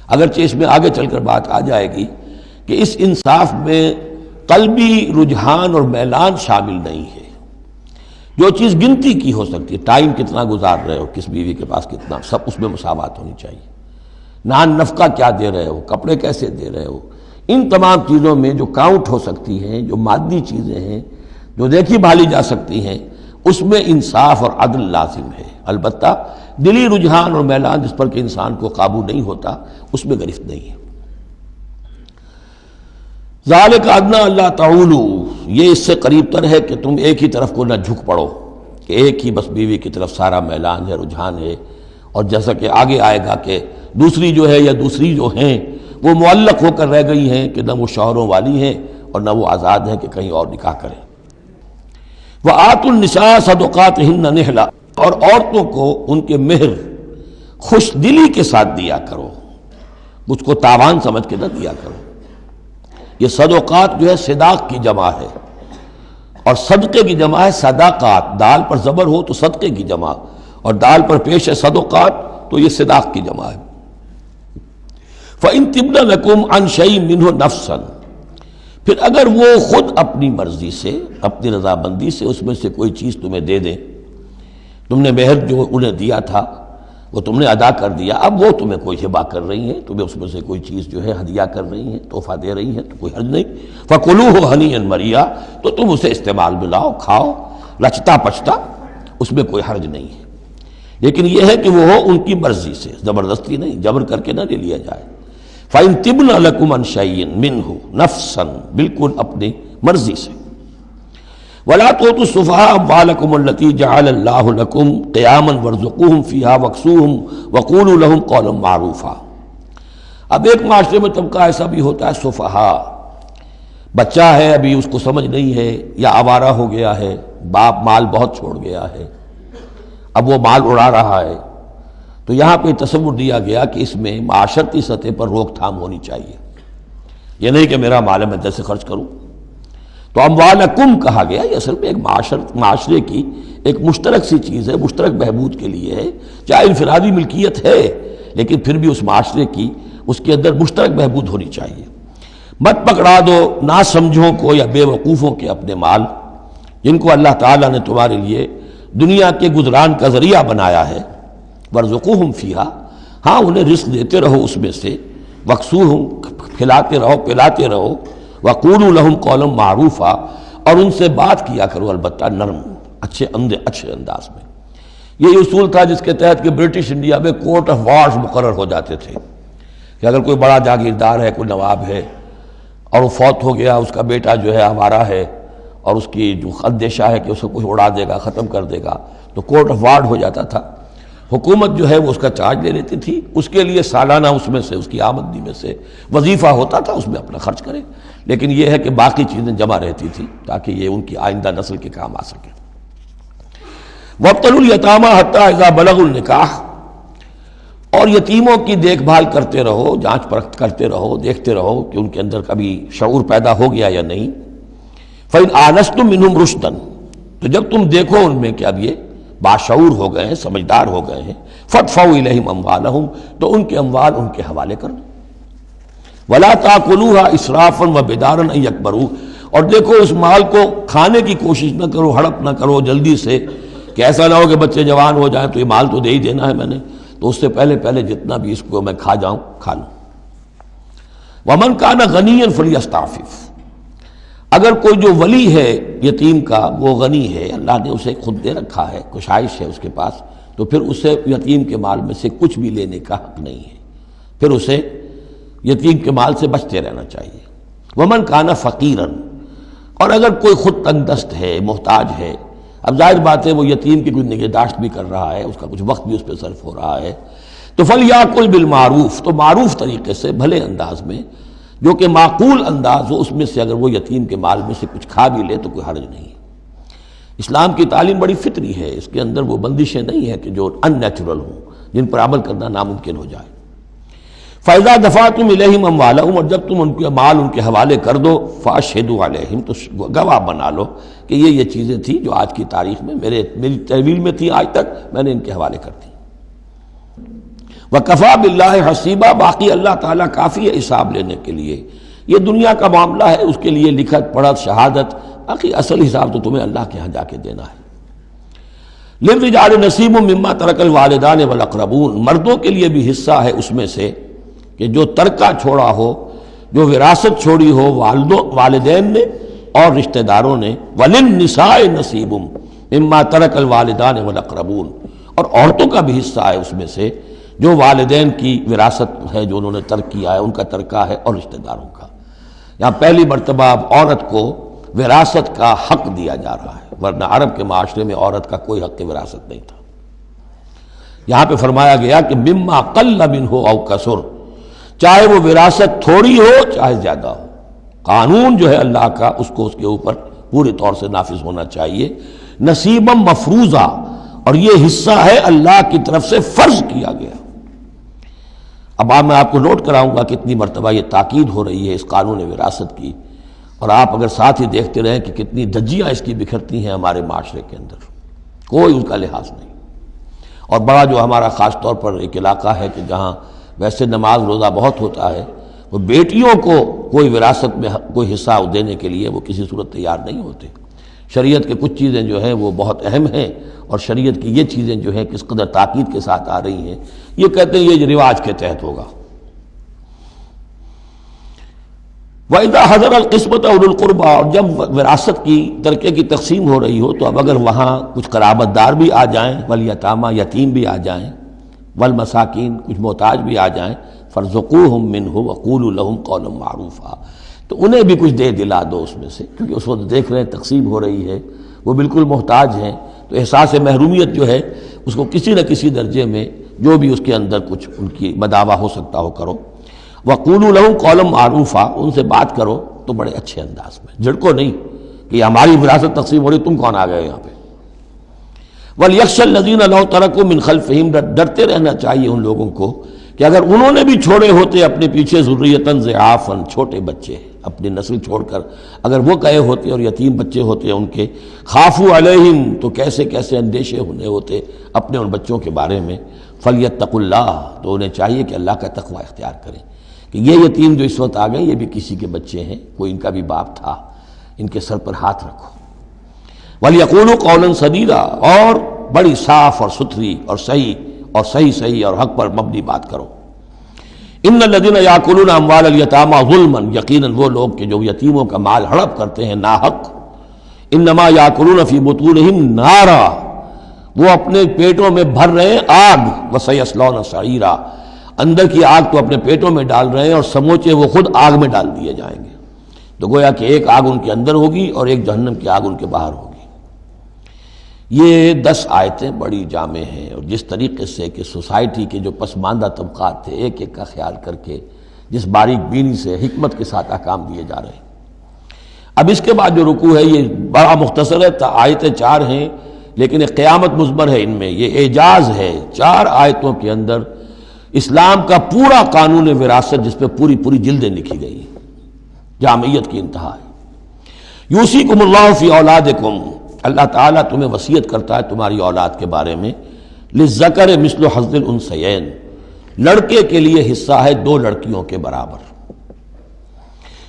اگرچہ اس میں آگے چل کر بات آ جائے گی کہ اس انصاف میں قلبی رجحان اور میلان شامل نہیں ہے۔ جو چیز گنتی کی ہو سکتی ہے، ٹائم کتنا گزار رہے ہو، کس بیوی کے پاس کتنا، سب اس میں مساوات ہونی چاہیے۔ نان نفقہ کیا دے رہے ہو، کپڑے کیسے دے رہے ہو، ان تمام چیزوں میں جو کاؤنٹ ہو سکتی ہیں، جو مادی چیزیں ہیں، جو دیکھی بھالی جا سکتی ہیں، اس میں انصاف اور عدل لازم ہے۔ البتہ دلی رجحان اور میلان جس پر کہ انسان کو قابو نہیں ہوتا، اس میں گرفت نہیں ہے۔ ذالک ادنیٰ اللہ تعولوا، یہ اس سے قریب تر ہے کہ تم ایک ہی طرف کو نہ جھک پڑو، کہ ایک ہی بس بیوی کی طرف سارا میلان ہے، رجحان ہے۔ اور جیسا کہ آگے آئے گا کہ دوسری جو ہے یا دوسری جو ہیں وہ معلق ہو کر رہ گئی ہیں کہ نہ وہ شوہروں والی ہیں اور نہ وہ آزاد ہیں کہ کہیں اور نکاح کریں۔ وَآتُوا النِّسَاءَ صَدُقَاتِهِنَّ نِحْلًا، اور عورتوں کو ان کے مہر خوش دلی کے ساتھ دیا کرو، اس کو تاوان سمجھ کے نہ دیا کرو۔ یہ صدقات جو ہے صداق کی جمع ہے، اور صدقے کی جمع ہے صداقات، دال پر زبر ہو تو صدقے کی جمع، اور دال پر پیش ہے صدقات تو یہ صداق کی جمع ہے۔ فَإِن تِبْنَ لَكُمْ عَنْ شَيْءٍ مِّنْهُ نَفْسًا، پھر اگر وہ خود اپنی مرضی سے، اپنی رضامندی سے اس میں سے کوئی چیز تمہیں دے دیں، تم نے مہر جو انہیں دیا تھا وہ تم نے ادا کر دیا، اب وہ تمہیں کوئی ہبہ کر رہی ہیں، تمہیں اس میں سے کوئی چیز جو ہے ہدیہ کر رہی ہیں، تحفہ دے رہی ہیں، تو کوئی حرج نہیں۔ فَكُلُوهُ هَنِيًّا مَرِيًّا، تو تم اسے استعمال میں لاؤ، کھاؤ رچتا پچتا، اس میں کوئی حرج نہیں ہے۔ لیکن یہ ہے کہ وہ ہو ان کی مرضی سے، زبردستی نہیں، جبر کر کے نہ لے لیا جائے۔ فَإِن تِبْنَ لَكُمْ عَنْ شَيْءٍ مِّنْهُ نَفْسًا، بالکل اپنی مرضی سے۔ وَلَا تُؤْتُوا السُّفَهَاءَ أَمْوَالَكُمُ الَّتِي جَعَلَ اللَّهُ لَكُمْ قِيَامًا وَارْزُقُوهُمْ فِيهَا وَاكْسُوهُمْ وَقُولُوا لَهُمْ قَوْلًا مَّعْرُوفًا۔ اب ایک معاشرے میں طبقہ ایسا بھی ہوتا ہے سفہاء، بچہ ہے ابھی اس کو سمجھ نہیں ہے، یا آوارہ ہو گیا ہے، باپ مال بہت چھوڑ گیا ہے، اب وہ مال اڑا رہا ہے، تو یہاں پہ تصور دیا گیا کہ اس میں معاشرتی سطح پر روک تھام ہونی چاہیے۔ یہ نہیں کہ میرا مال ہے میں جیسے خرچ کروں۔ تو اموالکم کہا گیا، یہ اصل میں ایک معاشرے کی ایک مشترک سی چیز ہے، مشترک بہبود کے لیے ہے، چاہے انفرادی ملکیت ہے لیکن پھر بھی اس معاشرے کی اس کے اندر مشترک بہبود ہونی چاہیے۔ مت پکڑا دو ناسمجھوں کو یا بے وقوفوں کے اپنے مال، جن کو اللہ تعالیٰ نے تمہارے لیے دنیا کے گزران کا ذریعہ بنایا ہے۔ وَارْزُقُوهُمْ فِيهَا، ہاں انہیں رزق دیتے رہو اس میں سے، وَاكْسُوهُمْ کھلاتے رہو پلاتے رہو، وَقُولُوا لَهُمْ قَوْلًا مَّعْرُوفًا، اور ان سے بات کیا کرو البتہ نرم اچھے انداز میں۔ یہ اصول تھا جس کے تحت کہ برٹش انڈیا میں کورٹ آف وارز مقرر ہو جاتے تھے، کہ اگر کوئی بڑا جاگیردار ہے، کوئی نواب ہے اور وہ فوت ہو گیا، اس کا بیٹا جو ہے آوارہ ہے اور اس کی جو اندیشہ ہے کہ اسے کچھ اڑا دے گا، ختم کر دے گا، تو کورٹ آف وارز ہو جاتا تھا۔ حکومت جو ہے وہ اس کا چارج لے لیتی تھی، اس کے لیے سالانہ اس میں سے اس کی آمدنی میں سے وظیفہ ہوتا تھا، اس میں اپنا خرچ کرے، لیکن یہ ہے کہ باقی چیزیں جمع رہتی تھی تاکہ یہ ان کی آئندہ نسل کے کام آ سکے۔ وَابْتَلُوا الْيَتَامَىٰ حَتَّىٰ إِذَا بَلَغُوا النِّكَاحَ، اور یتیموں کی دیکھ بھال کرتے رہو، جانچ پرکھ کرتے رہو، دیکھتے رہو کہ ان کے اندر کبھی شعور پیدا ہو گیا یا نہیں۔ فَإِنْ آنَسْتُم مِّنْهُمْ رُشْدًا، تو جب تم دیکھو ان میں کہ اب یہ باشعور ہو گئے ہیں، سمجھدار ہو گئے ہیں، فَادْفَعُوا إِلَيْهِمْ أَمْوَالَهُمْ، تو ان کے اموال ان کے حوالے کر دو۔ وَلَا تَأْكُلُوهَا إِسْرَافًا وَبِدَارًا أَن يَكْبَرُوا، اور دیکھو اس مال کو کھانے کی کوشش نہ کرو، ہڑپ نہ کرو جلدی سے، کہ ایسا نہ ہو کہ بچے جوان ہو جائیں تو یہ مال تو دے ہی دینا ہے میں نے، تو اس سے پہلے جتنا بھی اس کو میں کھا جاؤں کھا لوں۔ وَمَنْ كَانَ غَنِيًّا فَلْيَسْتَعْفِفْ، اگر کوئی جو ولی ہے یتیم کا وہ غنی ہے، اللہ نے اسے خود دے رکھا ہے، کشائش ہے اس کے پاس، تو پھر اسے یتیم کے مال میں سے کچھ بھی لینے کا حق نہیں ہے، پھر اسے یتیم کے مال سے بچتے رہنا چاہیے۔ وَمَنْ كَانَ فَقِيرًا، اور اگر کوئی خود تنگ دست ہے، محتاج ہے، اب ظاہر بات ہے وہ یتیم کی کوئی نگہداشت بھی کر رہا ہے، اس کا کچھ وقت بھی اس پہ صرف ہو رہا ہے، تو فَلْيَأْكُلْ بِالْمَعْرُوفِ، تو معروف طریقے سے بھلے انداز میں، جو کہ معقول انداز ہو، اس میں سے اگر وہ یتیم کے مال میں سے کچھ کھا بھی لے تو کوئی حرج نہیں ہے۔ اسلام کی تعلیم بڑی فطری ہے، اس کے اندر وہ بندشیں نہیں ہیں کہ جو ان نیچرل ہوں، جن پر عمل کرنا ناممکن ہو جائے۔ فَإِذَا دَفَعْتُمْ إِلَيْهِمْ أَمْوَالَهُمْ، اور جب تم ان کے مال ان کے حوالے کر دو، فَأَشْهِدُوا عَلَيْهِمْ، تو گواہ بنا لو کہ یہ چیزیں تھیں جو آج کی تاریخ میں میری تحویل میں تھی، آج تک میں نے ان کے حوالے کر دی۔ وَكَفَى بِاللَّهِ حَسِيبًا، باقی اللہ تعالیٰ کافی ہے حساب لینے کے لیے. یہ دنیا کا معاملہ ہے، اس کے لیے لکھت پڑھت شہادت، باقی اصل حساب تو تمہیں اللہ کے ہاں جا کے دینا ہے. لِلرِّجَالِ نَصِيبٌ مِّمَّا تَرَكَ الْوَالِدَانِ وَالْأَقْرَبُونَ، مردوں کے لیے بھی حصہ ہے اس میں سے کہ جو ترکہ چھوڑا ہو، جو وراثت چھوڑی ہو والدین نے اور رشتہ داروں نے. وَلِلنِّسَاءِ نَصِيبٌ مِّمَّا تَرَكَ الْوَالِدَانِ وَالْأَقْرَبُونَ، اور عورتوں کا بھی حصہ ہے اس میں سے جو والدین کی وراثت ہے، جو انہوں نے ترک کیا ہے، ان کا ترکہ ہے، اور رشتہ داروں کا. یہاں پہلی مرتبہ اب عورت کو وراثت کا حق دیا جا رہا ہے، ورنہ عرب کے معاشرے میں عورت کا کوئی حق وراثت نہیں تھا. یہاں پہ فرمایا گیا کہ مما قل منہ او کثر، چاہے وہ وراثت تھوڑی ہو چاہے زیادہ ہو، قانون جو ہے اللہ کا اس کو اس کے اوپر پورے طور سے نافذ ہونا چاہیے. نصیبا مفروضہ، اور یہ حصہ ہے اللہ کی طرف سے فرض کیا گیا. اب میں آپ کو نوٹ کراؤں گا کتنی مرتبہ یہ تاکید ہو رہی ہے اس قانون وراثت کی، اور آپ اگر ساتھ ہی دیکھتے رہیں کہ کتنی دھجیاں اس کی بکھرتی ہیں ہمارے معاشرے کے اندر، کوئی ان کا لحاظ نہیں. اور بڑا جو ہمارا خاص طور پر ایک علاقہ ہے کہ جہاں ویسے نماز روزہ بہت ہوتا ہے، وہ بیٹیوں کو کوئی وراثت میں کوئی حصہ دینے کے لیے وہ کسی صورت تیار نہیں ہوتے. شریعت کے کچھ چیزیں جو ہیں وہ بہت اہم ہیں، اور شریعت کی یہ چیزیں جو ہیں کس قدر تاکید کے ساتھ آ رہی ہیں، یہ کہتے ہیں یہ رواج کے تحت ہوگا. وَإِذَا حَضَرَ الْقِسْمَةَ أُولُو الْقُرْبَىٰ، اور جب وراثت کی ترکے کی تقسیم ہو رہی ہو تو اب اگر وہاں کچھ قرابت دار بھی آ جائیں، والیتامى، یتیم بھی آ جائیں، والمساکین، کچھ محتاج بھی آ جائیں، فارزقوہم منہ وقولوا لہم قولا معروفا، تو انہیں بھی کچھ دے دلا دو اس میں سے، کیونکہ اس وقت دیکھ رہے ہیں تقسیم ہو رہی ہے، وہ بالکل محتاج ہیں، تو احساس محرومیت جو ہے اس کو کسی نہ کسی درجے میں جو بھی اس کے اندر کچھ ان کی بداوا ہو سکتا ہو کرو. وَقُولُوا لَهُمْ قَوْلًا مَعْرُوفًا، ان سے بات کرو تو بڑے اچھے انداز میں، جھڑکو نہیں کہ ہماری وراثت تقسیم ہو رہی تم کون آ گئے یہاں پہ. وَلْيَخْشَ الَّذِينَ لَوْ تَرَكُوا مِنْ خَلْفِهِمْ، ڈرتے رہنا چاہیے ان لوگوں کو کہ اگر انہوں نے بھی چھوڑے ہوتے اپنے پیچھے ذُرِّيَّةً ضِعَافًا، چھوٹے بچے، اپنی نسل چھوڑ کر اگر وہ گئے ہوتے اور یتیم بچے ہوتے ان کے، خافوا علیہم، تو کیسے کیسے اندیشے ہونے ہوتے اپنے ان بچوں کے بارے میں. فلیتقوا اللہ، تو انہیں چاہیے کہ اللہ کا تقوی اختیار کریں کہ یہ یتیم جو اس وقت آ گئے یہ بھی کسی کے بچے ہیں، کوئی ان کا بھی باپ تھا، ان کے سر پر ہاتھ رکھو. ولیقولوا قولا سدیدا، اور بڑی صاف اور ستھری اور صحیح اور حق پر مبنی بات کرو. ان الذین یاکلون اموال الیتامی ظلما، یقیناً وہ لوگ کہ جو یتیموں کا مال ہڑپ کرتے ہیں ناحق، انما یاکلون فی بطونہم نارا، وہ اپنے پیٹوں میں بھر رہے ہیں آگ، وسیصلون سعیرا، اندر کی آگ تو اپنے پیٹوں میں ڈال رہے ہیں اور سموچے وہ خود آگ میں ڈال دیے جائیں گے. تو گویا کہ ایک آگ ان کے اندر ہوگی اور ایک جہنم کی آگ ان کے باہر ہوگی. یہ 10 آیتیں بڑی جامع ہیں، اور جس طریقے سے کہ سوسائٹی کے جو پسماندہ طبقات تھے ایک ایک کا خیال کر کے جس باریک بینی سے حکمت کے ساتھ احکام دیے جا رہے ہیں. اب اس کے بعد جو رکوع ہے یہ بڑا مختصر ہے، آیتیں 4 ہیں لیکن ایک قیامت مضمر ہے ان میں، یہ اعجاز ہے. 4 آیتوں کے اندر اسلام کا پورا قانون وراثت جس پہ پوری جلدیں لکھی گئی، جامعیت کی انتہا ہے. یوصیکم اللہ فی اولادکم، اللہ تعالیٰ تمہیں وصیت کرتا ہے تمہاری اولاد کے بارے میں. للذکر مثل حظ الانثیین، لڑکے کے لیے حصہ ہے 2 لڑکیوں کے برابر.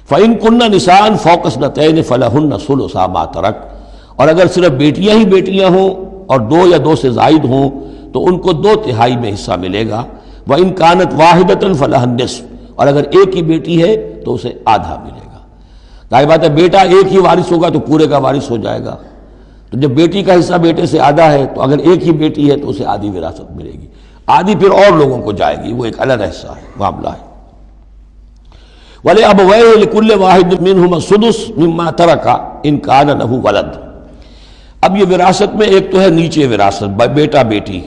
فإن كن نساء فوق اثنتین فلہن ثلث ما ترک، اور اگر صرف بیٹیاں ہی بیٹیاں ہوں اور 2 یا 2 سے زائد ہوں تو ان کو 2/3 میں حصہ ملے گا. وإن كانت واحدة فلها النصف، اور اگر ایک ہی بیٹی ہے تو اسے آدھا ملے گا. ظاہر بات ہے بیٹا ایک ہی وارث ہوگا تو پورے کا وارث ہو جائے گا، تو جب بیٹی کا حصہ بیٹے سے آدھا ہے تو اگر ایک ہی بیٹی ہے تو اسے آدھی وراثت ملے گی، آدھی پھر اور لوگوں کو جائے گی، وہ ایک الگ حصہ ہے، معاملہ ہے. وَلِأَبَوَيْهِ لِكُلِّ وَاحِدٍ مِّنْهُمَا السُّدُسُ مِمَّا تَرَكَ إِن كَانَ لَهُ وَلَدٌ. اب یہ وراثت میں ایک تو ہے نیچے وراثت بیٹا بیٹی،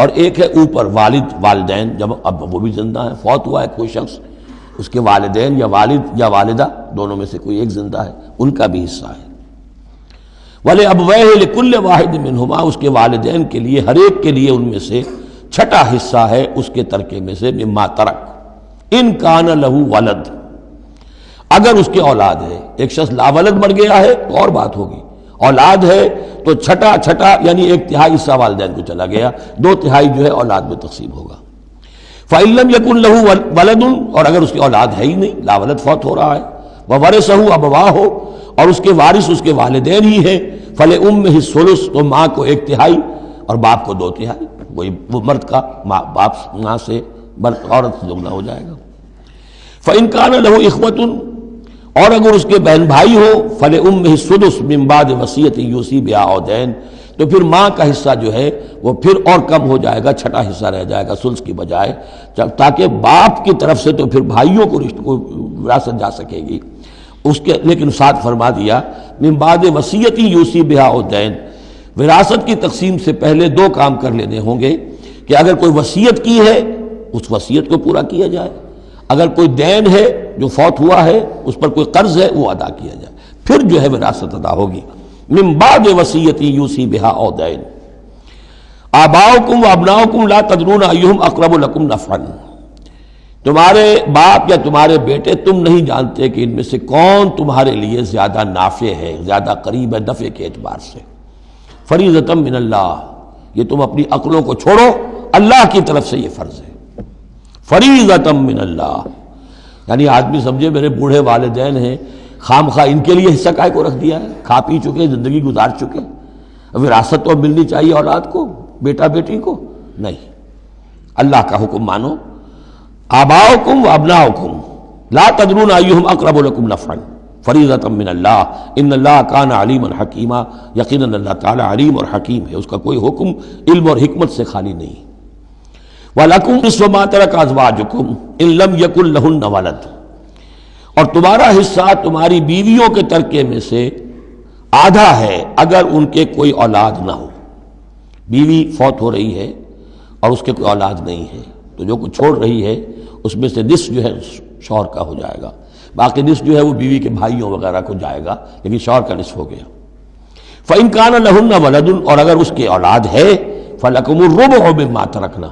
اور ایک ہے اوپر والد والدین. جب اب وہ بھی زندہ ہے، فوت ہوا ہے کوئی شخص، اس کے والدین یا والد یا والدہ دونوں میں سے کوئی ایک زندہ ہے، ان کا بھی حصہ ہے. وَلِأَبْوَيْهِ لِكُلِّ وَاحِدٍ مِّنْهُمَا، اس کے والدین کے لیے ہر ایک کے لیے ان میں سے چھٹا حصہ ہے اس کے ترکے میں سے، مما ترک ان کان لہو ولد، اگر اس کے اولاد ہے. ایک شخص لاولد مر گیا ہے تو اور بات ہوگی، اولاد ہے تو چھٹا یعنی 1/3 حصہ والدین کو چلا گیا، 2/3 جو ہے اولاد میں تقسیم ہوگا. فَإِن لَّمْ يَكُن لَّهُ وَلَدٌ، اور اگر اس کی اولاد ہے ہی نہیں، لا ولد، فوت ہو رہا ہے، وَوَرِثَهُ أَبَوَاهُ، اور اس کے وارث اس کے والدین ہی ہیں، فَلِأُمِّهِ الثُّلُثُ، تو ماں کو 1/3 اور باپ کو 2/3، وہ مرد کا باپ ماں سے عورت سے دگنا ہو جائے گا۔ فَإِن كَانَ لَهُ إِخْوَةٌ، اور اگر اس کے بہن بھائی ہو، فَلِأُمِّهِ السُّدُسُ مِن بَعْدِ وَصِيَّةٍ يُوصِي بِهَا أَوْ دَيْنٍ، تو پھر ماں کا حصہ جو ہے وہ پھر اور کم ہو جائے گا، چھٹا حصہ رہ جائے گا سلس کی بجائے، تاکہ باپ کی طرف سے تو پھر بھائیوں کو وراثت جا سکے گی اس کے، لیکن ساتھ فرما دیا من بعد وصیت یوصی بہا او دین، وراثت کی تقسیم سے پہلے 2 کام کر لینے ہوں گے کہ اگر کوئی وصیت کی ہے اس وصیت کو پورا کیا جائے، اگر کوئی دین ہے جو فوت ہوا ہے، اس پر کوئی قرض ہے، وہ ادا کیا جائے، پھر جو ہے وراثت ادا ہوگی۔ من بعد وصیت یوصی بہا او دین، آباؤکم و ابناؤکم لا تدرون ایہم اقرب لکم نفعا، تمہارے باپ یا تمہارے بیٹے تم نہیں جانتے کہ ان میں سے کون تمہارے لیے زیادہ نافع ہے، زیادہ قریب ہے نفع کے اعتبار سے۔ فریضۃ من اللہ، یہ تم اپنی عقلوں کو چھوڑو، اللہ کی طرف سے یہ فرض ہے، فریضۃ من اللہ، یعنی آدمی سمجھے میرے بوڑھے والدین ہیں، خام خواہ ان کے لیے حصہ کائے کو رکھ دیا ہے، کھا پی چکے، زندگی گزار چکے، وراثت تو ملنی چاہیے اولاد کو، بیٹا بیٹی کو، نہیں، اللہ کا حکم مانو۔ آباؤکم و ابناؤکم لا تدرون ایہم اقرب لکم نفعا فریضۃ من اللہ ان اللہ کان علیما حکیما، یقیناً اللہ تعالی علیم اور حکیم ہے، اس کا کوئی حکم علم اور حکمت سے خالی نہیں۔ وَلَكُمْ نِصْفُ مَا تَرَكَ أَزْوَاجُكُمْ إِن لَّمْ يَكُن لَّهُنَّ وَلَدٌ، اور تمہارا حصہ تمہاری بیویوں کے ترکے میں سے آدھا ہے اگر ان کے کوئی اولاد نہ ہو، بیوی فوت ہو رہی ہے اور اس کے کوئی اولاد نہیں ہے تو جو کچھ چھوڑ رہی ہے اس میں سے نصف جو ہے شوہر کا ہو جائے گا، باقی نصف جو ہے وہ بیوی کے بھائیوں وغیرہ کو جائے گا، لیکن شوہر کا نصف ہو گیا۔ فَإِن كَانَ لَهُنَّ وَلَدٌ، اور اگر اس کی اولاد ہے، فَلَكُمُ الرُّبُعُ مِمَّا تَرَكْنَا،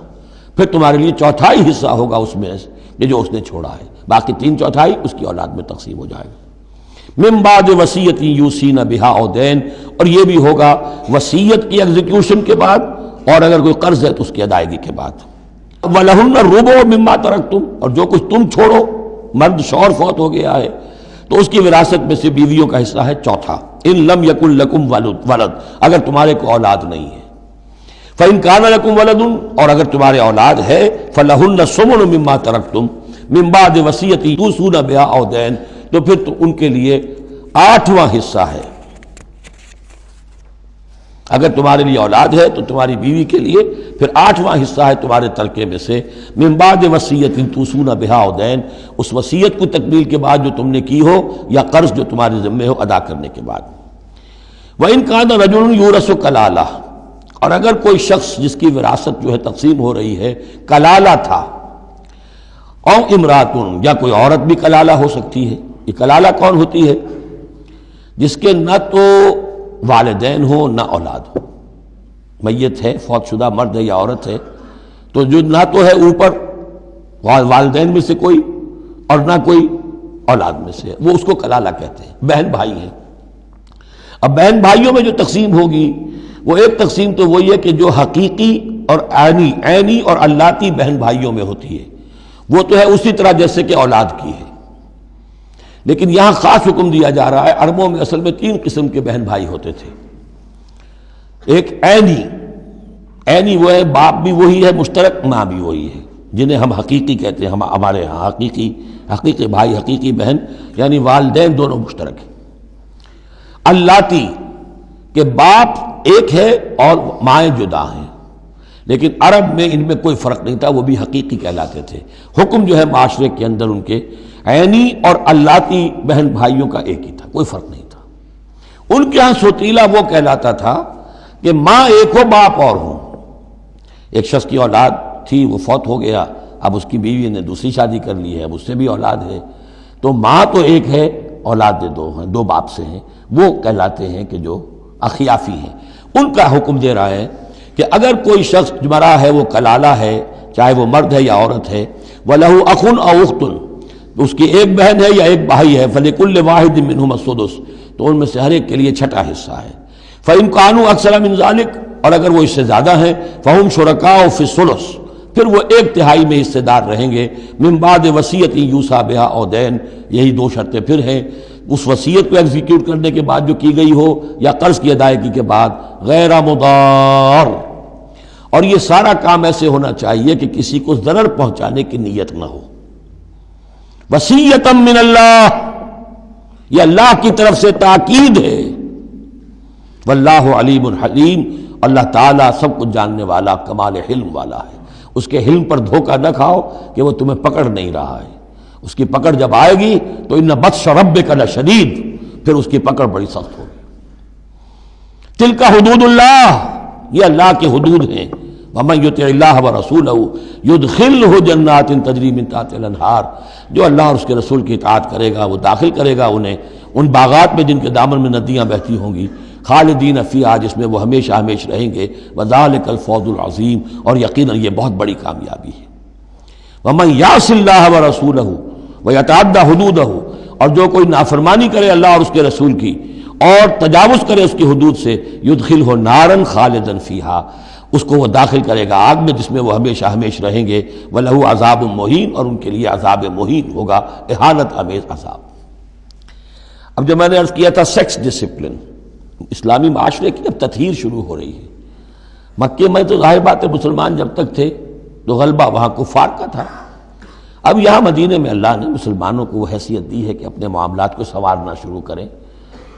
پھر تمہارے لیے 1/4 حصہ ہوگا اس میں یہ جو اس نے چھوڑا ہے، باقی 3/4 اس کی اولاد میں تقسیم ہو جائے گا۔ من بعد وصیت یوصین بہا او دین، اور یہ بھی ہوگا وصیت کی ایگزیکیوشن کے بعد، اور اگر کوئی قرض ہے تو اس کی ادائیگی کے بعد۔ وَلَهُنَّ الرُّبُعُ مِمَّا تَرَكْتُمْ، اور جو کچھ تم چھوڑو، مرد شوہر فوت ہو گیا ہے تو اس کی وراثت میں سے بیویوں کا حصہ ہے 1/4، ان لم یکن لکم ولد، اگر تمہارے کو اولاد نہیں ہے۔ فَإِن كَانَ لَكُمْ وَلَدٌ، اور اگر تمہارے اولاد ہے، فَلَهُنَّ الثُّمُنُ مِمَّا تَرَكْتُمْ مِن بَعْدِ وَصِيَّةٍ تُوصُونَ بِهَا أَوْ دَيْنٍ، تو پھر تو ان کے لیے 8واں حصہ ہے۔ اگر تمہارے لیے اولاد ہے تو تمہاری بیوی کے لیے پھر 8واں حصہ ہے تمہارے ترکے میں سے، من بعد وصیت توصون بہا او دین، اس وصیت کو تکمیل کے بعد جو تم نے کی ہو یا قرض جو تمہارے ذمہ ہو ادا کرنے کے بعد۔ وَإِن كَانَ رَجُلٌ يُورَثُ كَلَالَةً، اور اگر کوئی شخص جس کی وراثت جو ہے تقسیم ہو رہی ہے کلالہ تھا، او امراتن، یا کوئی عورت بھی کلالہ ہو سکتی ہے۔ یہ کلالہ کون ہوتی ہے؟ جس کے نہ تو والدین ہو نہ اولاد ہو، میت ہے، فوت شدہ مرد ہے یا عورت ہے، تو جو نہ تو ہے اوپر والدین میں سے کوئی اور نہ کوئی اولاد میں سے، وہ اس کو کلالہ کہتے ہیں۔ بہن بھائی ہیں، اب بہن بھائیوں میں جو تقسیم ہوگی وہ ایک تقسیم تو وہی ہے کہ جو حقیقی اور عینی اور اللاتی بہن بھائیوں میں ہوتی ہے، وہ تو ہے اسی طرح جیسے کہ اولاد کی ہے، لیکن یہاں خاص حکم دیا جا رہا ہے۔ عربوں میں اصل میں 3 قسم کے بہن بھائی ہوتے تھے۔ ایک عینی وہ ہے، باپ بھی وہی ہے مشترک، ماں بھی وہی ہے، جنہیں ہم حقیقی کہتے ہیں، ہمارے ہاں حقیقی بھائی، حقیقی بہن، یعنی والدین دونوں مشترک ہیں۔ اللاتی کہ باپ ایک ہے اور مائیں جدا ہیں، لیکن عرب میں ان میں کوئی فرق نہیں تھا، وہ بھی حقیقی کہلاتے تھے۔ حکم جو ہے معاشرے کے اندر ان کے عینی اور اللاتی بہن بھائیوں کا ایک ہی تھا، کوئی فرق نہیں تھا۔ ان کے ہاں سوتیلا وہ کہلاتا تھا کہ ماں ایک ہو باپ اور ہوں۔ ایک شخص کی اولاد تھی، وہ فوت ہو گیا، اب اس کی بیوی نے دوسری شادی کر لی ہے، اب اس سے بھی اولاد ہے، تو ماں تو ایک ہے، اولاد 2 ہیں، 2 باپ سے ہیں، وہ کہلاتے ہیں کہ جو اخیافی ہیں۔ ان کا حکم دے رہا ہے کہ اگر کوئی شخص مرا ہے وہ کلالہ ہے، چاہے وہ مرد ہے یا عورت ہے، وَلَهُ أَخٌ أَوْ أُخْتٌ، اس کی ایک بہن ہے یا ایک بھائی ہے، فَلِكُلِّ وَاحِدٍ مِّنْهُمَا السُّدُسُ، تو ان میں سے ہر ایک کے لیے 6واں حصہ ہے۔ فَإِن كَانُوا أَكْثَرَ مِن ذَلِكَ، اور اگر وہ اس سے زیادہ ہیں، فَهُمْ شُرَكَاءُ فِي الثُّلُثِ، پھر وہ 1/3 میں حصے دار رہیں گے. من بعد وصیت یوصی بہا او دین، یہی 2 شرطیں پھر ہیں. اس وصیت کو ایگزیکیوٹ کرنے کے بعد جو کی گئی ہو یا قرض کی ادائیگی کے بعد، غیر مضار، اور یہ سارا کام ایسے ہونا چاہیے کہ کسی کو ضرر پہنچانے کی نیت نہ ہو. وصیۃ من اللہ، یہ اللہ کی طرف سے تاکید ہے. واللہ علیم حلیم، اللہ تعالیٰ سب کچھ جاننے والا، کمال حلم والا ہے. اس کے حلم پر دھوکہ نہ کھاؤ کہ وہ تمہیں پکڑ نہیں رہا ہے. اس کی پکڑ جب آئے گی تو ان بطش ربک لشدید، پھر اس کی پکڑ بڑی سخت ہوگی. تلک حدود اللہ، یہ اللہ کے حدود ہیں. ومن یطع اللہ ورسولہ یدخلہ جنات تجری من تحتہا الانہار، جو اللہ اور اس کے رسول کی اطاعت کرے گا وہ داخل کرے گا انہیں ان باغات میں جن کے دامن میں ندیاں بہتی ہوں گی، خالدین فیہا، جس میں وہ ہمیشہ ہمیش رہیں گے. وذالک الفوز العظیم، اور یقیناً یہ بہت بڑی کامیابی ہے. ومن یعص اللہ ورسولہ ویتعدی حدودہ، اور جو کوئی نافرمانی کرے اللہ اور اس کے رسول کی اور تجاوز کرے اس کی حدود سے، یدخلہ نارا خالدا فیہا، اس کو وہ داخل کرے گا آگ میں جس میں وہ ہمیشہ ہمیش رہیں گے. وَلَهُ عذاب مہین، اور ان کے لیے عذاب مہین ہوگا، اہانت آمیز عذاب. اب جو میں نے عرض کیا تھا سیکس ڈسپلن، اسلامی معاشرے کی اب تطہیر شروع ہو رہی ہے. مکے میں تو ظاہر بات ہے مسلمان جب تک تھے تو غلبہ وہاں کفار کا تھا. اب یہاں مدینے میں اللہ نے مسلمانوں کو وہ حیثیت دی ہے کہ اپنے معاملات کو سنوارنا شروع کریں،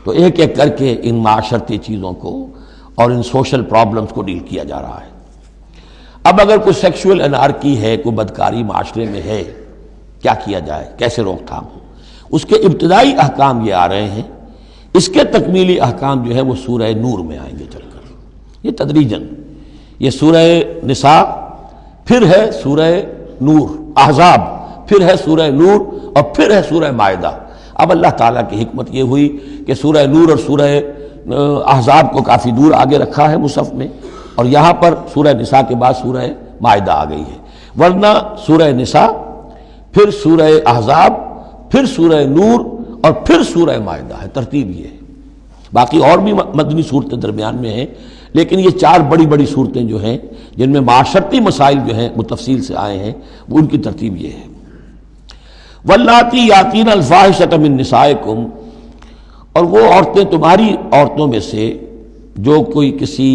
تو ایک ایک کر کے ان معاشرتی چیزوں کو اور ان سوشل پرابلمز کو ڈیل کیا جا رہا ہے. اب اگر کوئی سیکشول انارکی ہے، کوئی بدکاری معاشرے میں ہے، کیا کیا جائے، کیسے روک تھام ہو، اس کے ابتدائی احکام یہ آ رہے ہیں. اس کے تکمیلی احکام جو ہے وہ سورہ نور میں آئیں گے چل کر، یہ تدریجاً. یہ سورہ نساء، پھر ہے سورہ نور، احزاب، پھر ہے سورہ نور، اور پھر ہے سورہ مائدہ. اب اللہ تعالیٰ کی حکمت یہ ہوئی کہ سورہ نور اور سورہ احزاب کو کافی دور آگے رکھا ہے مصحف میں، اور یہاں پر سورہ نساء کے بعد سورہ مائدہ آ گئی ہے. ورنہ سورہ نساء، پھر سورہ احزاب، پھر سورہ نور، اور پھر سورہ مائدہ ہے. ترتیب یہ ہے. باقی اور بھی مدنی صورتیں درمیان میں ہیں، لیکن یہ 4 بڑی بڑی صورتیں جو ہیں جن میں معاشرتی مسائل جو ہیں وہ تفصیل سے آئے ہیں، وہ ان کی ترتیب یہ ہے. واللاتی یاتین الفاحشۃ من نسائکم، اور وہ عورتیں تمہاری عورتوں میں سے جو کوئی کسی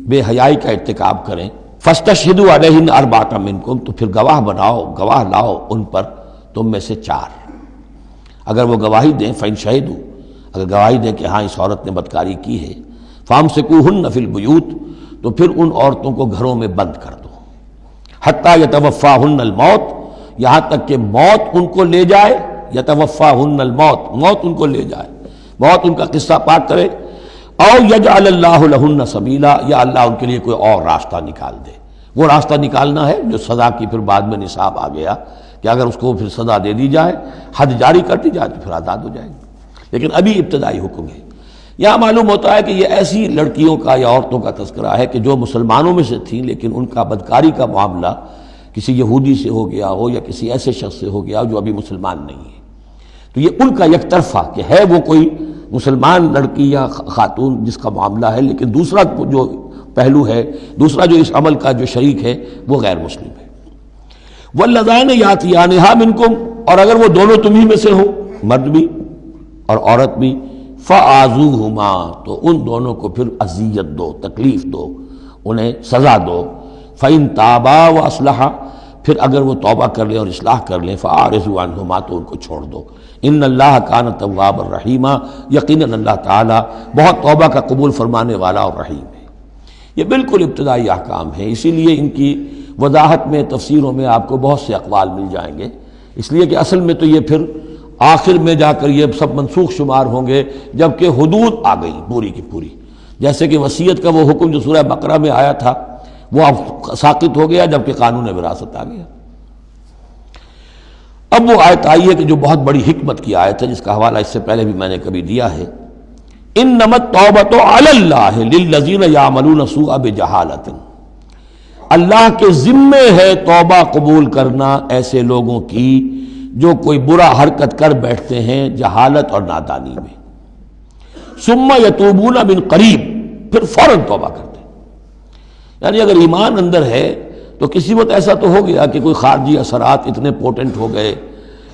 بے حیائی کا ارتکاب کریں، فاستشہدوا علیہن اربعۃ منکم، تو پھر گواہ بناؤ، گواہ لاؤ ان پر تم میں سے 4. اگر وہ گواہی دیں، فإن شہدوا، اگر گواہی دیں کہ ہاں اس عورت نے بدکاری کی ہے، فامسکوہن فی البیوت، تو پھر ان عورتوں کو گھروں میں بند کر دو. حتی یتوفاہن الموت، یہاں تک کہ موت ان کو لے جائے. یتوفاہن الموت، موت ان کو لے جائے، موت ان کا قصہ پاک کرے. او یجعل اللہ لہن سبیلا، یا اللہ ان کے لیے کوئی اور راستہ نکال دے. وہ راستہ نکالنا ہے جو سزا کی پھر بعد میں نصاب آ گیا کہ اگر اس کو پھر سزا دے دی جائے، حد جاری کر دی جائے تو پھر آزاد ہو جائے گی. لیکن ابھی ابتدائی حکم ہے. یہاں معلوم ہوتا ہے کہ یہ ایسی لڑکیوں کا یا عورتوں کا تذکرہ ہے کہ جو مسلمانوں میں سے تھیں لیکن ان کا بدکاری کا معاملہ کسی یہودی سے ہو گیا ہو یا کسی ایسے شخص سے ہو گیا ہو جو ابھی مسلمان نہیں ہے. تو یہ ان کا یک طرفہ کہ ہے وہ کوئی مسلمان لڑکی یا خاتون جس کا معاملہ ہے، لیکن دوسرا جو پہلو ہے، دوسرا جو اس عمل کا جو شریک ہے وہ غیر مسلم ہے. واللذان یاتیانہا منکم، اور اگر وہ دونوں تمہیں میں سے ہو، مرد بھی اور عورت بھی، فآذوہما، تو ان دونوں کو پھر اذیت دو، تکلیف دو، انہیں سزا دو. فإن تابا واصلحا، پھر اگر وہ توبہ کر لیں اور اصلاح کر لیں، فاعرضوا عنہما، تو ان کو چھوڑ دو. ان اللہ کان توابا رحیما، یقیناً اللہ تعالیٰ بہت توبہ کا قبول فرمانے والا اور رحیم ہے. یہ بالکل ابتدائی احکام ہیں، اسی لیے ان کی وضاحت میں، تفسیروں میں آپ کو بہت سے اقوال مل جائیں گے، اس لیے کہ اصل میں تو یہ پھر آخر میں جا کر یہ سب منسوخ شمار ہوں گے جبکہ حدود آ گئی پوری کی پوری. جیسے کہ وصیت کا وہ حکم جو سورہ بقرہ میں آیا تھا وہ اب ساقط ہو گیا جبکہ قانون وراثت آ گیا. اب وہ آیت آئی ہے کہ جو بہت بڑی حکمت کی آیت ہے، جس کا حوالہ اس سے پہلے بھی میں نے کبھی دیا ہے. انما التوبۃ علی اللہ للذین یعملون السوء بجہالۃ، اللہ کے ذمے ہے توبہ قبول کرنا ایسے لوگوں کی جو کوئی برا حرکت کر بیٹھتے ہیں جہالت اور نادانی میں. ثم یتوبون من قریب، پھر فوراً توبہ کرتے ہیں. یعنی اگر ایمان اندر ہے تو کسی وقت ایسا تو ہو گیا کہ کوئی خارجی اثرات اتنے پوٹنٹ ہو گئے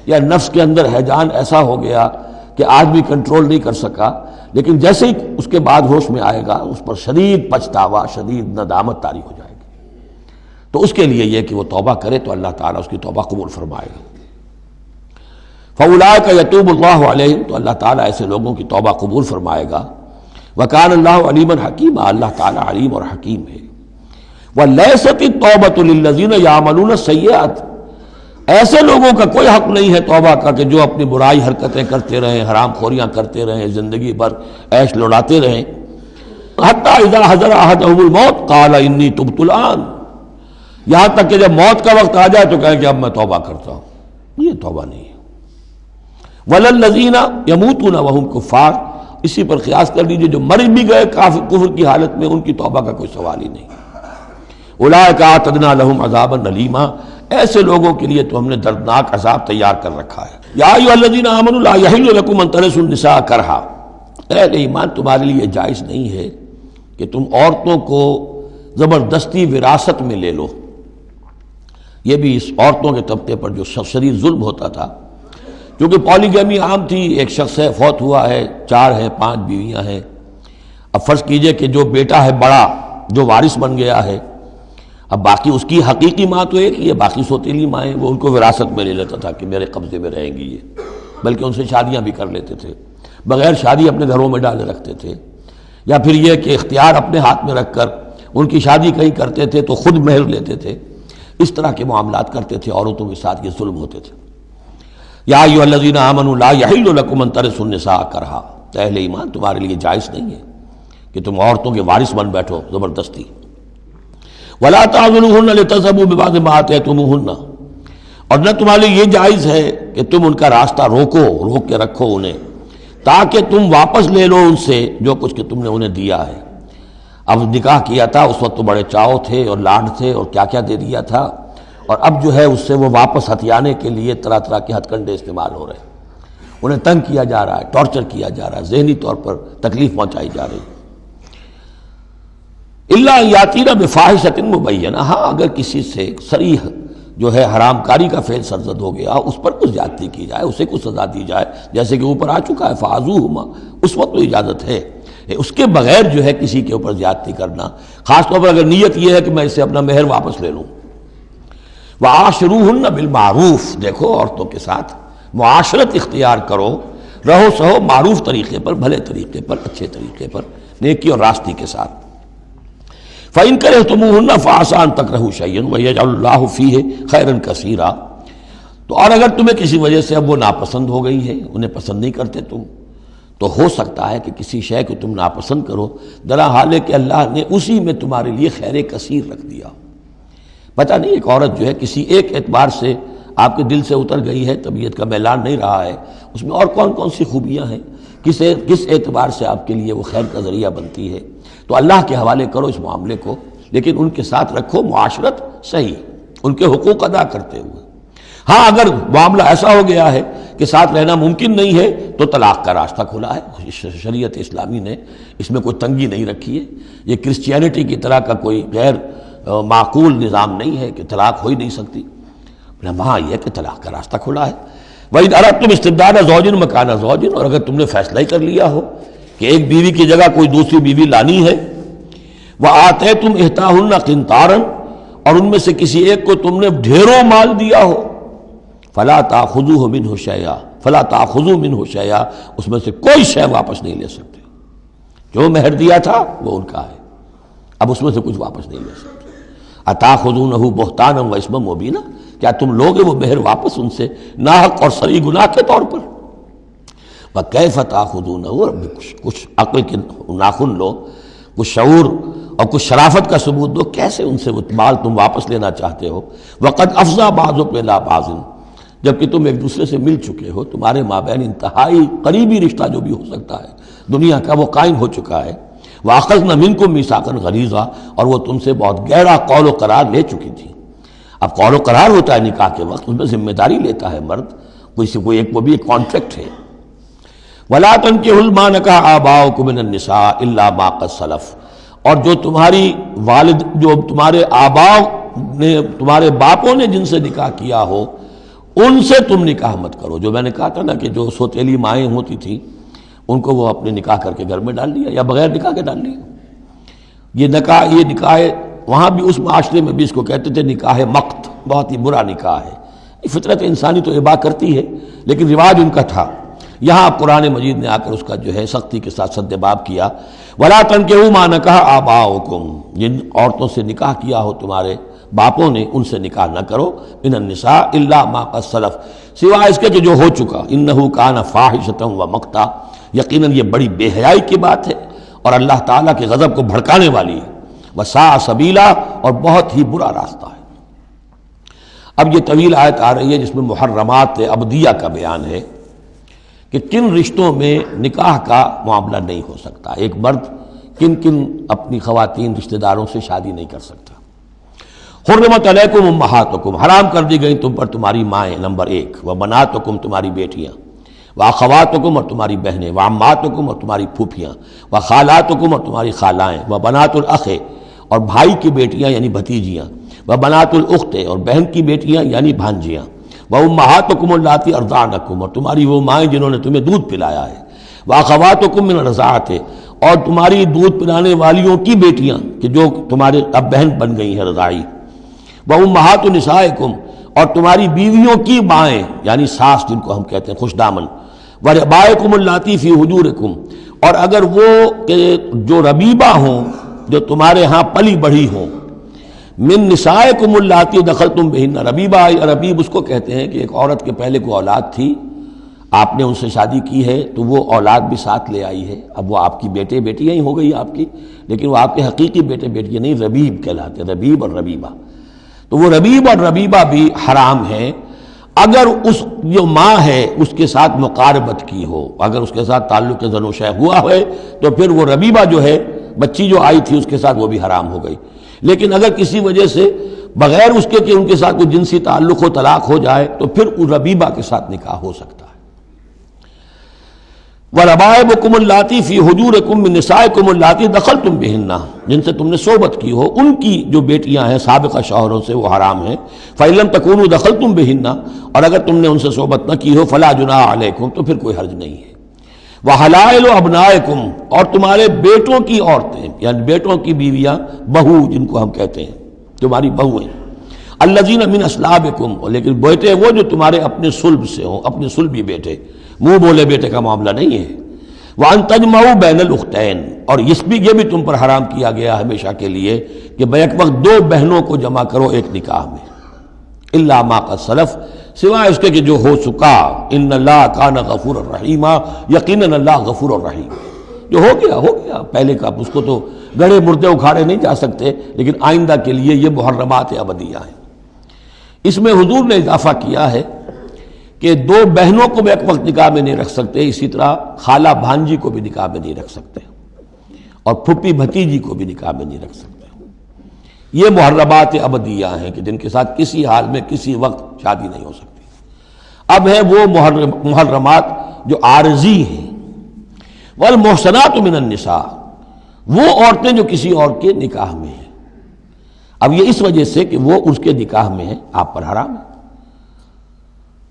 یا نفس کے اندر ہیجان ایسا ہو گیا کہ آدمی کنٹرول نہیں کر سکا، لیکن جیسے ہی اس کے بعد ہوش میں آئے گا اس پر شدید پچھتاوا، شدید ندامت طاری ہو جائے گی۔ تو اس کے لیے یہ کہ وہ توبہ کرے تو اللہ تعالیٰ اس کی توبہ قبول فرمائے گا۔ فَأُولَٰئِكَ يَتُوبُ اللَّهُ عَلَيْهِمْ، تو اللہ تعالیٰ ایسے لوگوں کی توبہ قبول فرمائے گا۔ وَكَانَ اللَّهُ عَلِيمًا حَكِيمًا، اللہ تعالیٰ علیم اور حکیم ہے۔ وَلَيْسَتِ التَّوْبَةُ لِلَّذِينَ يَعْمَلُونَ السَّيِّئَاتِ، ایسے لوگوں کا کوئی حق نہیں ہے توبہ کا کہ جو اپنی برائی حرکتیں کرتے رہیں، حرام خوریاں کرتے رہیں، زندگی بھر عیش لڑاتے رہیں۔ حتیٰ اذا حضر احدهم الموت قال انی تبت الآن، یہاں تک کہ جب موت کا وقت آ جائے تو کہیں کہ اب میں توبہ کرتا ہوں۔ یہ توبہ نہیں ہے۔ وَلَلَّذِينَ يَمُوتُونَ وَهُمْ كُفَّارٌ، اسی پر قیاس کر لیجئے جو مر بھی گئے کفر کی حالت میں، ان کی توبہ کا کوئی سوال ہی نہیں۔ اولئک اعتدنا لهم عذابا الیما، ایسے لوگوں کے لیے تو ہم نے دردناک عذاب تیار کر رکھا ہے۔ یا ایھا الذین آمنوا لا یحل لکم ان ترثوا النساء کرہا، اہل ایمان تمہارے لیے جائز نہیں ہے کہ تم عورتوں کو زبردستی وراثت میں لے لو۔ یہ بھی اس عورتوں کے طبقے پر جو شدید ظلم ہوتا تھا، کیونکہ پالیگیمی عام تھی، ایک شخص ہے فوت ہوا ہے، 4 ہیں 5 بیویاں ہیں، اب فرض کیجئے کہ جو بیٹا ہے بڑا جو وارث بن گیا ہے، اب باقی اس کی حقیقی ماں تو ایک ہی ہے، باقی سوتیلی مائیں وہ ان کو وراثت میں لے لیتا تھا کہ میرے قبضے میں رہیں گی یہ، بلکہ ان سے شادیاں بھی کر لیتے تھے، بغیر شادی اپنے گھروں میں ڈالے رکھتے تھے، یا پھر یہ کہ اختیار اپنے ہاتھ میں رکھ کر ان کی شادی کہیں کرتے تھے تو خود مہر لیتے تھے۔ اس طرح کے معاملات کرتے تھے، عورتوں کے ساتھ یہ ظلم ہوتے تھے۔ یا ایھا الذین آمنوا لا یحل لکم ان ترثوا النساء کرہا، اہل ایمان تمہارے لیے جائز نہیں ہے کہ تم عورتوں کے وارث بن بیٹھو زبردستی۔ ولا تعضلوہن لتذهبوا ببعض ما آتیتموہن، اور نہ تمہارے لیے یہ جائز ہے کہ تم ان کا راستہ روک کے رکھو انہیں، تاکہ تم واپس لے لو ان سے جو کچھ کہ تم نے انہیں دیا ہے۔ اب نکاح کیا تھا اس وقت تو بڑے چاؤ تھے اور لاڈ تھے اور کیا کیا دے دیا تھا، اور اب جو ہے اس سے وہ واپس ہتھیانے کے لیے طرح طرح کے ہتھ کنڈے استعمال ہو رہے ہیں، انہیں تنگ کیا جا رہا ہے، ٹارچر کیا جا رہا ہے، ذہنی طور پر تکلیف پہنچائی جا رہی ہے۔ الا یاتین بفاحشۃ مبینہ، ہاں اگر کسی سے صریح جو ہے حرام کاری کا فعل سرزد ہو گیا، اس پر کچھ زیادتی کی جائے، اسے کچھ سزا دی جائے، جیسے کہ اوپر آ چکا ہے فعذوہما، اس وقت تو اجازت ہے۔ اس کے بغیر جو ہے کسی کے اوپر زیادتی کرنا، خاص طور پر اگر نیت یہ ہے کہ میں اس سے اپنا مہر واپس لے لوں۔ وعاشروہن بالمعروف، دیکھو عورتوں کے ساتھ معاشرت اختیار کرو، رہو سہو معروف طریقے پر، بھلے طریقے پر، اچھے طریقے پر، نیکی اور راستی کے ساتھ۔ فَإِن كَرِهْتُمُوهُنَّ فَعَسَىٰ أَن تَكْرَهُوا شَيْئًا وَيَجْعَلُ اللَّهُ فِيهِ خَيْرًا كَثِيرًا، تو اور اگر تمہیں کسی وجہ سے اب وہ ناپسند ہو گئی ہے، انہیں پسند نہیں کرتے تم، تو ہو سکتا ہے کہ کسی شے کو تم ناپسند کرو، درا حال ہے کہ اللہ نے اسی میں تمہارے لیے خیر کثیر رکھ دیا۔ پتہ نہیں ایک عورت جو ہے کسی ایک اعتبار سے آپ کے دل سے اتر گئی ہے، طبیعت کا میلان نہیں رہا ہے، اس میں اور کون کون سی خوبیاں ہیں، کس اعتبار سے آپ کے لیے وہ خیر کا ذریعہ بنتی ہے، تو اللہ کے حوالے کرو اس معاملے کو، لیکن ان کے ساتھ رکھو معاشرت صحیح، ان کے حقوق ادا کرتے ہوئے۔ ہاں اگر معاملہ ایسا ہو گیا ہے کہ ساتھ رہنا ممکن نہیں ہے تو طلاق کا راستہ کھلا ہے، شریعت اسلامی نے اس میں کوئی تنگی نہیں رکھی ہے، یہ کرسچینٹی کی طرح کا کوئی غیر معقول نظام نہیں ہے کہ طلاق ہو ہی نہیں سکتی، وہاں یہ کہ طلاق کا راستہ کھلا ہے۔ وَإِنْ أَرَدْتُمْ اسْتِبْدَالَ زَوْجٍ مَكَانَ زَوْجٍ، اور اگر تم نے فیصلہ ہی کر لیا ہو کہ ایک بیوی کی جگہ کوئی دوسری بیوی لانی ہے، وَآتَيْتُمْ إِحْدَاهُنَّ قِنْطَارًا، اور ان میں سے کسی ایک کو تم نے ڈھیروں مال دیا ہو، فَلَا تَأْخُذُوهُ مِنْهُ شَيْئًا فَلَا تَأْخُذُوا مِنْهُ شَيْئًا، اس میں سے کوئی شے واپس نہیں لے سکتے، جو مہر دیا تھا وہ ان کا ہے، اب اس میں سے کچھ واپس نہیں لے سکتے۔ أَتَأْخُذُونَهُ بُهْتَانًا وَإِثْمًا مُبِينًا، کیا تم لوگے وہ مہر واپس ان سے ناحق اور صریح گناہ کے طور پر؟ وَكَيْفَ تَأْخُذُونَهُ، کچھ عقل کے ناخن لو، کچھ شعور اور کچھ شرافت کا ثبوت دو، کیسے ان سے وہ مال تم واپس لینا چاہتے ہو؟ وَقَدْ أَفْضَىٰ بَعْضُكُمْ إِلَىٰ بَعْضٍ، جبکہ تم ایک دوسرے سے مل چکے ہو، تمہارے مابین انتہائی قریبی رشتہ جو بھی ہو سکتا ہے دنیا کا وہ قائم ہو چکا ہے۔ وَأَخَذْنَا مِنْكُمْ مِيثَاقًا غَلِيظًا، اور وہ تم سے بہت گہرا قول و قرار لے چکی تھی۔ اب قول و قرار ہوتا ہے نکاح کے وقت، اس میں ذمہ داری لیتا ہے مرد، کوئی ایک وہ بھی ایک کانٹریکٹ ہے۔ وَلَا تَنكِحُوا مَا نَكَحَ آبَاؤُكُم مِّنَ النِّسَاءِ إِلَّا مَا قَدْ سَلَفَ، اور جو تمہارے آباء نے تمہارے باپوں نے جن سے نکاح کیا ہو ان سے تم نکاح مت کرو. جو میں نے کہا تھا نا کہ جو سوتیلی مائیں ہوتی تھیں ان کو وہ اپنے نکاح کر کے گھر میں ڈال دیا یا بغیر نکاح کے ڈال دیا. یہ نکاح وہاں بھی اس معاشرے میں بھی اس کو کہتے تھے نکاح مقت، بہت ہی برا نکاح ہے. فطرت انسانی تو اباح کرتی ہے لیکن رواج ان کا تھا. یہاں قرآن مجید نے آ کر اس کا جو ہے سختی کے ساتھ سدباب کیا. وَلَا تَنكِحُوا مَا نَكَحَ آبَاؤُكُمْ، جن عورتوں سے نکاح کیا ہو تمہارے باپوں نے ان سے نکاح نہ کرو. مِنَ النِّسَاءِ إِلَّا مَا قَدْ سَلَفَ، سوائے اس کے کہ جو ہو چکا. إِنَّهُ كَانَ فَاحِشَةً وَمَقْتًا، یقیناً یہ بڑی بے حیائی کی بات ہے اور اللہ تعالیٰ کے غضب کو بھڑکانے والی ہے. وَسَاءَ سَبِيلًا، اور بہت ہی برا راستہ ہے. اب یہ طویل آیت آ رہی ہے جس میں محرمات ابدیہ کا بیان ہے کہ کن رشتوں میں نکاح کا معاملہ نہیں ہو سکتا. ایک مرد کن کن اپنی خواتین رشتہ داروں سے شادی نہیں کر سکتا. حرمت علیکم امہاتکم، حرام کر دی گئی تم پر تمہاری مائیں. نمبر 1. وبناتکم، تمہاری بیٹیاں. واخواتکم، اور تمہاری بہنیں. وعماتکم، اور تمہاری پھوپھیاں. وخالاتکم، اور تمہاری خالائیں. وبنات الاخ، اور بھائی کی بیٹیاں یعنی بھتیجیاں. وبنات الاخت، اور بہن کی بیٹیاں یعنی بھانجیاں. وامہاتکم اللاتی ارضعنکم، اور تمہاری وہ مائیں جنہوں نے تمہیں دودھ پلایا ہے. واخواتکم من الرضاعۃ، اور تمہاری دودھ پلانے والیوں کی بیٹیاں کہ جو تمہارے اب بہن بن گئی ہیں رضاعی. وامہات نسائکم، اور تمہاری بیویوں کی مائیں یعنی ساس جن کو ہم کہتے ہیں خوش دامن. وربائکم اللاتی فی حجورکم، اور اگر وہ کہ جو ربیبہ ہوں جو تمہارے ہاں پلی بڑھی ہوں. من نسائکم اللاتی دخلتم بہن، ربیبہ یا ربیب اس کو کہتے ہیں کہ ایک عورت کے پہلے کوئی اولاد تھی، آپ نے ان سے شادی کی ہے تو وہ اولاد بھی ساتھ لے آئی ہے. اب وہ آپ کی بیٹے بیٹیاں ہی ہو گئی آپ کی، لیکن وہ آپ کے حقیقی بیٹے بیٹیاں نہیں، ربیب کہلاتے، ربیب اور ربیبہ. تو وہ ربیب اور ربیبہ بھی حرام ہیں اگر اس جو ماں ہے اس کے ساتھ مقاربت کی ہو. اگر اس کے ساتھ تعلق زن و شہ ہوا ہے تو پھر وہ ربیبہ جو ہے بچی جو آئی تھی اس کے ساتھ وہ بھی حرام ہو گئی. لیکن اگر کسی وجہ سے بغیر اس کے کہ ان کے ساتھ کوئی جنسی تعلق ہو طلاق ہو جائے تو پھر اس ربیبہ کے ساتھ نکاح ہو سکتا ہے. وَرَبَائِبُكُمُ اللَّاتِي فِي حُجُورِكُم مِّن نِّسَائِكُمُ اللَّاتِي دَخَلْتُم بِهِنَّ، جن سے تم نے صحبت کی ہو ان کی جو بیٹیاں ہیں سابقہ شوہروں سے وہ حرام ہیں. فَإِن لَّمْ تَكُونُوا دَخَلْتُم بِهِنَّ، اور اگر تم نے ان سے صحبت نہ کی ہو فَلَا جُنَاحَ عَلَيْكُمْ، تو پھر کوئی حرج نہیں ہے. وَحَلَائِلُ أَبْنَائِكُمْ، اور تمہارے بیٹوں کی عورتیں یعنی بیٹوں کی بیویاں، بہو جن کو ہم کہتے ہیں تمہاری بہو ہیں. الَّذِينَ مِنْ أَصْلَابِكُمْ، لیکن بیٹے وہ جو تمہارے اپنے صلب سے ہوں، اپنے صلبی بیٹے، منہ بولے بیٹے کا معاملہ نہیں ہے. وَأَن تَجْمَعُوا بَيْنَ الْأُخْتَيْنِ، اور یہ بھی تم پر حرام کیا گیا ہمیشہ کے لیے کہ بیک وقت دو بہنوں کو جمع کرو ایک نکاح میں. إِلَّا مَا قَدْ سَلَفَ، سوائے اس کے کہ جو ہو چکا. إِنَّ اللَّهَ كَانَ غَفُورًا رَحِيمًا، یقیناً اللہ غفور الرحیم. جو ہو گیا پہلے کا، اس کو تو گڑھے مردے اکھاڑے نہیں جا سکتے، لیکن آئندہ کے لیے یہ محرمات ابدیہ ہیں. اس میں حضور نے اضافہ کیا ہے کہ دو بہنوں کو بھی ایک وقت نکاح میں نہیں رکھ سکتے، اسی طرح خالہ بھانجی کو بھی نکاح میں نہیں رکھ سکتے، اور پھپھی بھتیجی کو بھی نکاح میں نہیں رکھ سکتے. یہ محرمات ابدیہ ہیں کہ جن کے ساتھ کسی حال میں کسی وقت شادی نہیں ہو سکتی. اب ہے وہ محرمات جو عارضی ہیں. والمحصنات من النساء، وہ عورتیں جو کسی اور کے نکاح میں ہیں. اب یہ اس وجہ سے کہ وہ اس کے نکاح میں ہیں آپ پر حرام ہے.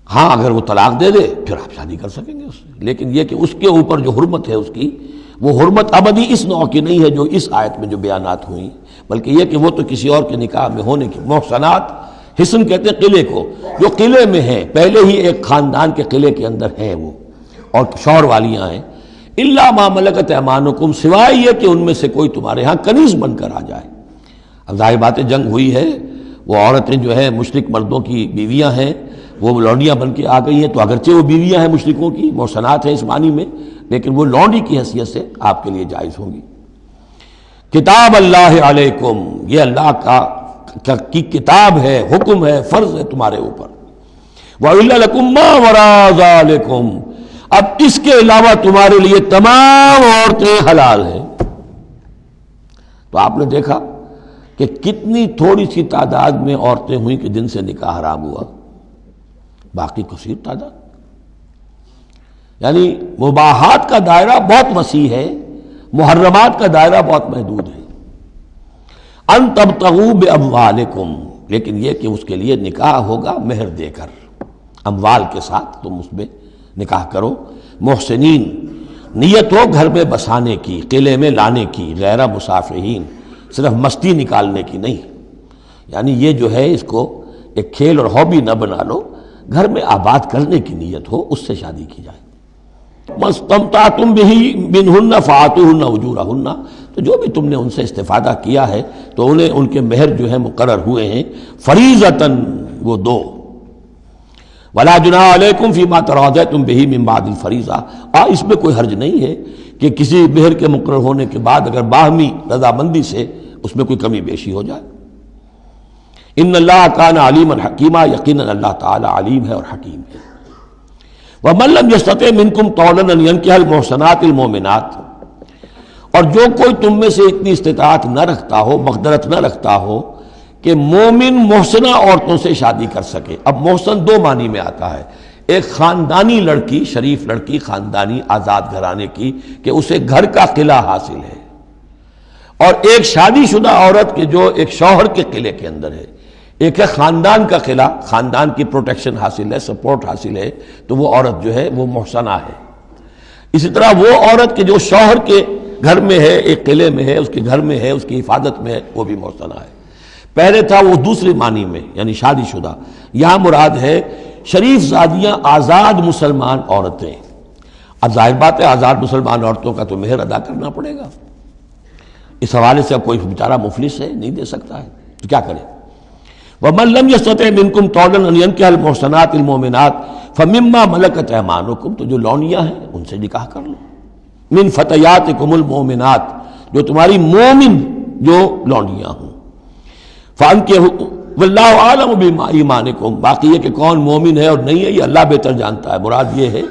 ہاں اگر وہ طلاق دے دے پھر آپ شادی کر سکیں گے اس سے، لیکن یہ کہ اس کے اوپر جو حرمت ہے اس کی وہ حرمت ابدی اس نوع کی نہیں ہے جو اس آیت میں جو بیانات ہوئی، بلکہ یہ کہ وہ تو کسی اور کے نکاح میں ہونے کی. محسنات، حسن کہتے ہیں قلعے کو، جو قلعے میں ہیں، پہلے ہی ایک خاندان کے قلعے کے اندر ہیں وہ اور شوہر والیاں ہیں. الا ما ملکت ایمانکم، سوائے یہ کہ ان میں سے کوئی تمہارے ہاں کنیز بن کر آ جائے. اب ظاہر بات ہے جنگ ہوئی ہے، وہ عورتیں جو ہیں مشرک مردوں کی بیویاں ہیں، وہ لونڈیاں بن کے آ گئی ہیں، تو اگرچہ وہ بیویاں ہیں مشرکوں کی، محسنات ہیں اس معنی میں، لیکن وہ لونڈی کی حیثیت سے آپ کے لیے جائز ہوں گی. کتاب اللہ علیکم، یہ اللہ کی کتاب ہے، حکم ہے، فرض ہے تمہارے اوپر. وَأُحِلَّ لَكُم مَّا وَرَاءَ ذَلِكُمْ، اب اس کے علاوہ تمہارے لیے تمام عورتیں حلال ہیں. تو آپ نے دیکھا کہ کتنی تھوڑی سی تعداد میں عورتیں ہوئیں کہ جن سے نکاح حرام ہوا، باقی کثیر تعداد. یعنی مباحات کا دائرہ بہت وسیع ہے، محرمات کا دائرہ بہت محدود ہے. ان تبتغوا باموالکم، لیکن یہ کہ اس کے لیے نکاح ہوگا مہر دے کر، اموال کے ساتھ تم اس میں نکاح کرو۔ محسنین، نیت ہو گھر میں بسانے کی، قلعے میں لانے کی، غیر مسافہین، صرف مستی نکالنے کی نہیں، یعنی یہ جو ہے اس کو ایک کھیل اور ہابی نہ بنا لو، گھر میں آباد کرنے کی نیت ہو، اس سے شادی کی جائے۔ مَسْتَمْتَعْتُمْ بِهِ مِنْهُنَّ فَآتُوهُنَّ أُجُورَهُنَّ، تو جو بھی تم نے ان سے استفادہ کیا ہے تو انہیں ان کے مہر جو ہے مقرر ہوئے ہیں، فریضۃً، وہ دو۔ وَلَا جُنَاحَ عَلَيْكُمْ فِي مَا تَرَاضَيْتُمْ بِهِ مِنْ بَعْدِ الْفَرِيضَةِ، اس میں کوئی حرج نہیں ہے کہ کسی مہر کے مقرر ہونے کے بعد اگر باہمی رضامندی سے اس میں کوئی کمی بیشی ہو جائے۔ ان اللہ کان علیما حکیما، یقیناً اللہ تعالی علیم ہے اور حکیم ہے۔ ومن لم یستطع منکم طولا ان ینکح المحصنات المؤمنات، اور جو کوئی تم میں سے اتنی استطاعت نہ رکھتا ہو، مقدرت نہ رکھتا ہو کہ مومن محسنہ عورتوں سے شادی کر سکے۔ اب محسن دو معنی میں آتا ہے، ایک خاندانی لڑکی، شریف لڑکی، خاندانی آزاد گھرانے کی کہ اسے گھر کا قلعہ حاصل ہے، اور ایک شادی شدہ عورت کے جو ایک شوہر کے قلعے کے اندر ہے، ایک ہے خاندان کا قلعہ، خاندان کی پروٹیکشن حاصل ہے، سپورٹ حاصل ہے، تو وہ عورت جو ہے وہ محسنہ ہے۔ اسی طرح وہ عورت کے جو شوہر کے گھر میں ہے، ایک قلعے میں ہے، اس کے گھر میں ہے، اس کی حفاظت میں ہے، وہ بھی محسنہ ہے۔ پہلے تھا وہ دوسری معنی میں یعنی شادی شدہ، یہاں مراد ہے شریف زادیاں، آزاد مسلمان عورتیں۔ اب ظاہر بات ہے آزاد مسلمان عورتوں کا تو مہر ادا کرنا پڑے گا، اس حوالے سے اب کوئی بیچارہ مفلس ہے، نہیں دے سکتا ہے تو کیا کرے۔ وَمَن لَّمْ يَسْتَطِعْ مِنكُمْ طَوْلًا أَن يَنكِحَ الْمُحْصَنَاتِ الْمُؤْمِنَاتِ فَمِمَّا مَلَكَتْ أَيْمَانُكُمْ، تو جو لونیاں ہیں ان سے نکاح کر لو، مِن فَتَيَاتِكُمُ الْمُؤْمِنَاتِ، جو تمہاری مومن جو لونیاں ہوں، فَأَنكِحُوا وَاللَّهُ أَعْلَمُ بِإِيمَانِكُمْ، باقی یہ کہ کون مومن ہے اور نہیں ہے یہ اللہ بہتر جانتا ہے۔ مراد یہ ہے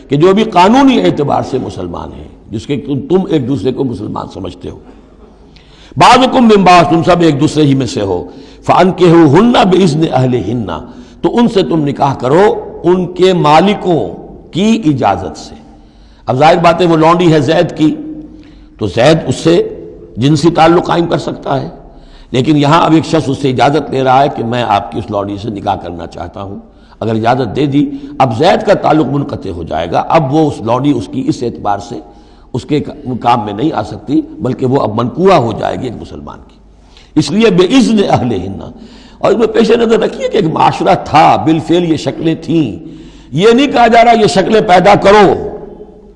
کہ جو بھی قانونی اعتبار سے مسلمان ہیں، جس کے تم ایک دوسرے کو مسلمان سمجھتے ہو، بعضکم من بعض، تم سب ایک دوسرے ہی میں سے ہو، فَأَنكِحُوهُنَّ بِإِذْنِ أَهْلِهِنَّ، تو ان سے تم نکاح کرو ان کے مالکوں کی اجازت سے۔ اب ظاہر بات ہے وہ لونڈی ہے زید کی، تو زید اس سے جنسی تعلق قائم کر سکتا ہے، لیکن یہاں اب ایک شخص اس سے اجازت لے رہا ہے کہ میں آپ کی اس لونڈی سے نکاح کرنا چاہتا ہوں، اگر اجازت دے دی اب زید کا تعلق منقطع ہو جائے گا، اب وہ اس لونڈی اس کی اس اعتبار سے اس کے کام میں نہیں آ سکتی، بلکہ وہ اب منقوع ہو جائے گی ایک مسلمان کی، اس لیے بے اذن اہلہن۔ اور اس میں پیش نظر رکھیے کہ ایک معاشرہ تھا، بالفعل یہ شکلیں تھیں، یہ نہیں کہا جا رہا یہ شکلیں پیدا کرو۔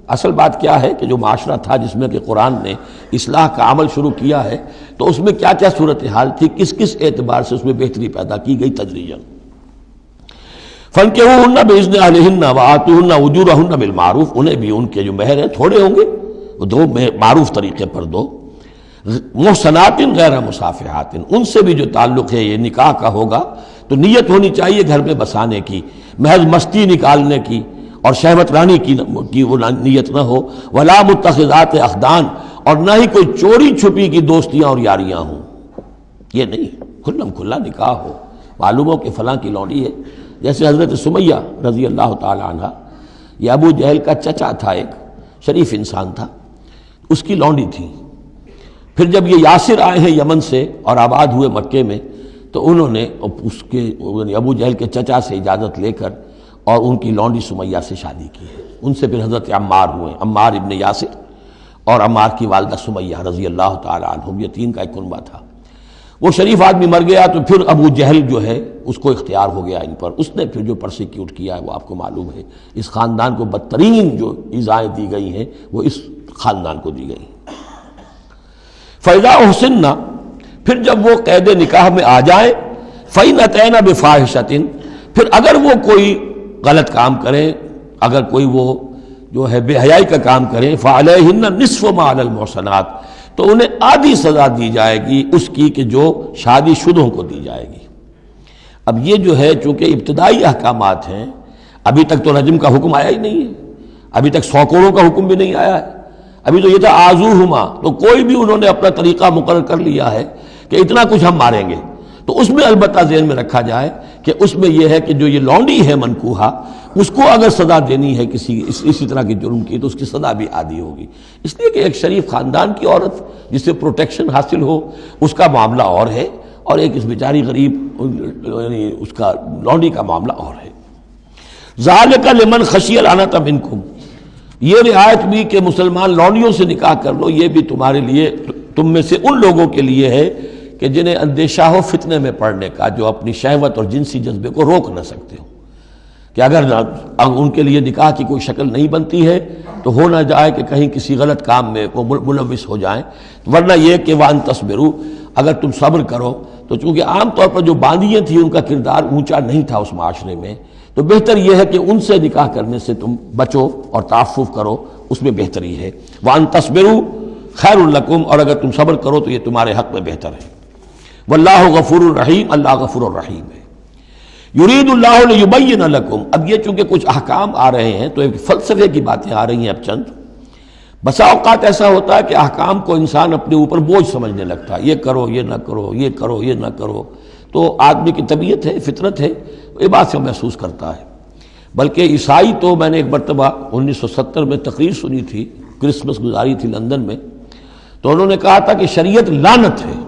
اصل بات کیا ہے کہ جو معاشرہ تھا جس میں کہ قرآن نے اصلاح کا عمل شروع کیا ہے، تو اس میں کیا کیا صورتحال تھی، کس کس اعتبار سے اس میں بہتری پیدا کی گئی تدریجاً۔ فَانكِحُوهُنَّ بِإِذْنِ أَهْلِهِنَّ وَآتُوهُنَّ أُجُورَهُنَّ بِالْمَعْرُوفِ، انہیں بھی ان کے جو مہر ہیں تھوڑے ہوں گے وہ دو، معروف طریقے پر دو۔ محسنات غیر مسافحات، ان سے بھی جو تعلق ہے یہ نکاح کا ہوگا تو نیت ہونی چاہیے گھر میں بسانے کی، محض مستی نکالنے کی اور شہوت رانی کی وہ نیت نہ ہو۔ ولا متخذات اخدان، اور نہ ہی کوئی چوری چھپی کی دوستیاں اور یاریاں ہوں، یہ نہیں، کھلم کھلا نکاح ہو، معلوم ہو کہ فلاں کی لونڈی ہے۔ جیسے حضرت سمیہ رضی اللہ تعالی عنہ، یہ ابو جہل کا چچا تھا، ایک شریف انسان تھا، اس کی لونڈی تھی۔ پھر جب یہ یاسر آئے ہیں یمن سے اور آباد ہوئے مکے میں، تو انہوں نے اس کے ابو جہل کے چچا سے اجازت لے کر اور ان کی لونڈی سمیہ سے شادی کی ہے۔ ان سے پھر حضرت عمار ہوئے، عمار ابن یاسر اور عمار کی والدہ سمیہ رضی اللہ تعالی عنہم، یہ تین کا ایک کنبہ تھا۔ وہ شریف آدمی مر گیا تو پھر ابو جہل جو ہے اس کو اختیار ہو گیا ان پر، اس نے پھر جو پرسیکیوٹ کیا ہے وہ آپ کو معلوم ہے، اس خاندان کو بدترین جو ایذائیں دی گئی ہیں وہ اس خاندان کو دی گئی۔ فَإِذَا أُحْصِنَّ، پھر جب وہ قید نکاح میں آ جائیں، فَإِنْ أَتَيْنَ بِفَاحِشَةٍ، پھر اگر وہ کوئی غلط کام کریں، اگر کوئی وہ جو ہے بے حیائی کا کام کریں، فَعَلَيْهِنَّ نِصْفُ مَا عَلَى الْمُحْصَنَاتِ، تو انہیں آدھی سزا دی جائے گی اس کی کہ جو شادی شدوں کو دی جائے گی۔ اب یہ جو ہے چونکہ ابتدائی احکامات ہیں، ابھی تک تو رجم کا حکم آیا ہی نہیں ہے، ابھی تک 100 کوڑوں کا حکم بھی نہیں آیا ہے، ابھی تو یہ تھا آزوہما، تو کوئی بھی انہوں نے اپنا طریقہ مقرر کر لیا ہے کہ اتنا کچھ ہم ماریں گے، تو اس میں البتہ ذہن میں رکھا جائے کہ اس میں یہ ہے کہ جو یہ لونڈی ہے منکوحہ، اس کو اگر سزا دینی ہے اسی طرح کی جرم کی تو اس کی سزا بھی عادی ہوگی، اس لیے کہ ایک شریف خاندان کی عورت جس سے پروٹیکشن حاصل ہو، اس کا معاملہ اور ہے، اور ایک اس بیچاری غریب یعنی اس کا لونڈی کا معاملہ اور ہے۔ ذالک لمن خشی العنت منکم، یہ رعایت بھی کہ مسلمان لونڈیوں سے نکاح کر لو، یہ بھی تمہارے لیے، تم میں سے ان لوگوں کے لیے ہے کہ جنہیں اندیشہ ہو فتنے میں پڑنے کا، جو اپنی شہوت اور جنسی جذبے کو روک نہ سکتے ہو، کہ اگر ان کے لیے نکاح کی کوئی شکل نہیں بنتی ہے تو ہو نہ جائے کہ کہیں کسی غلط کام میں وہ ملوث ہو جائیں، ورنہ یہ کہ وان تصبروا، اگر تم صبر کرو تو چونکہ عام طور پر جو باندیاں تھیں ان کا کردار اونچا نہیں تھا اس معاشرے میں، تو بہتر یہ ہے کہ ان سے نکاح کرنے سے تم بچو اور تعفف کرو، اس میں بہتری ہے۔ وان تصبروا خیر لکم، اور اگر تم صبر کرو تو یہ تمہارے حق میں بہتر ہے۔ واللہ غفور الرحیم، اللہ غفور الرحیم ہے۔ یرید اللہ لیبین لکم، اب یہ چونکہ کچھ احکام آ رہے ہیں تو ایک فلسفے کی باتیں آ رہی ہیں اب چند۔ بسا اوقات ایسا ہوتا ہے کہ احکام کو انسان اپنے اوپر بوجھ سمجھنے لگتا ہے، یہ کرو یہ نہ کرو، یہ کرو یہ نہ کرو، تو آدمی کی طبیعت ہے، فطرت ہے، یہ بات سے محسوس کرتا ہے۔ بلکہ عیسائی تو میں نے ایک مرتبہ 1970 میں تقریر سنی تھی، کرسمس گزاری تھی لندن میں، تو انہوں نے کہا تھا کہ شریعت لعنت ہے،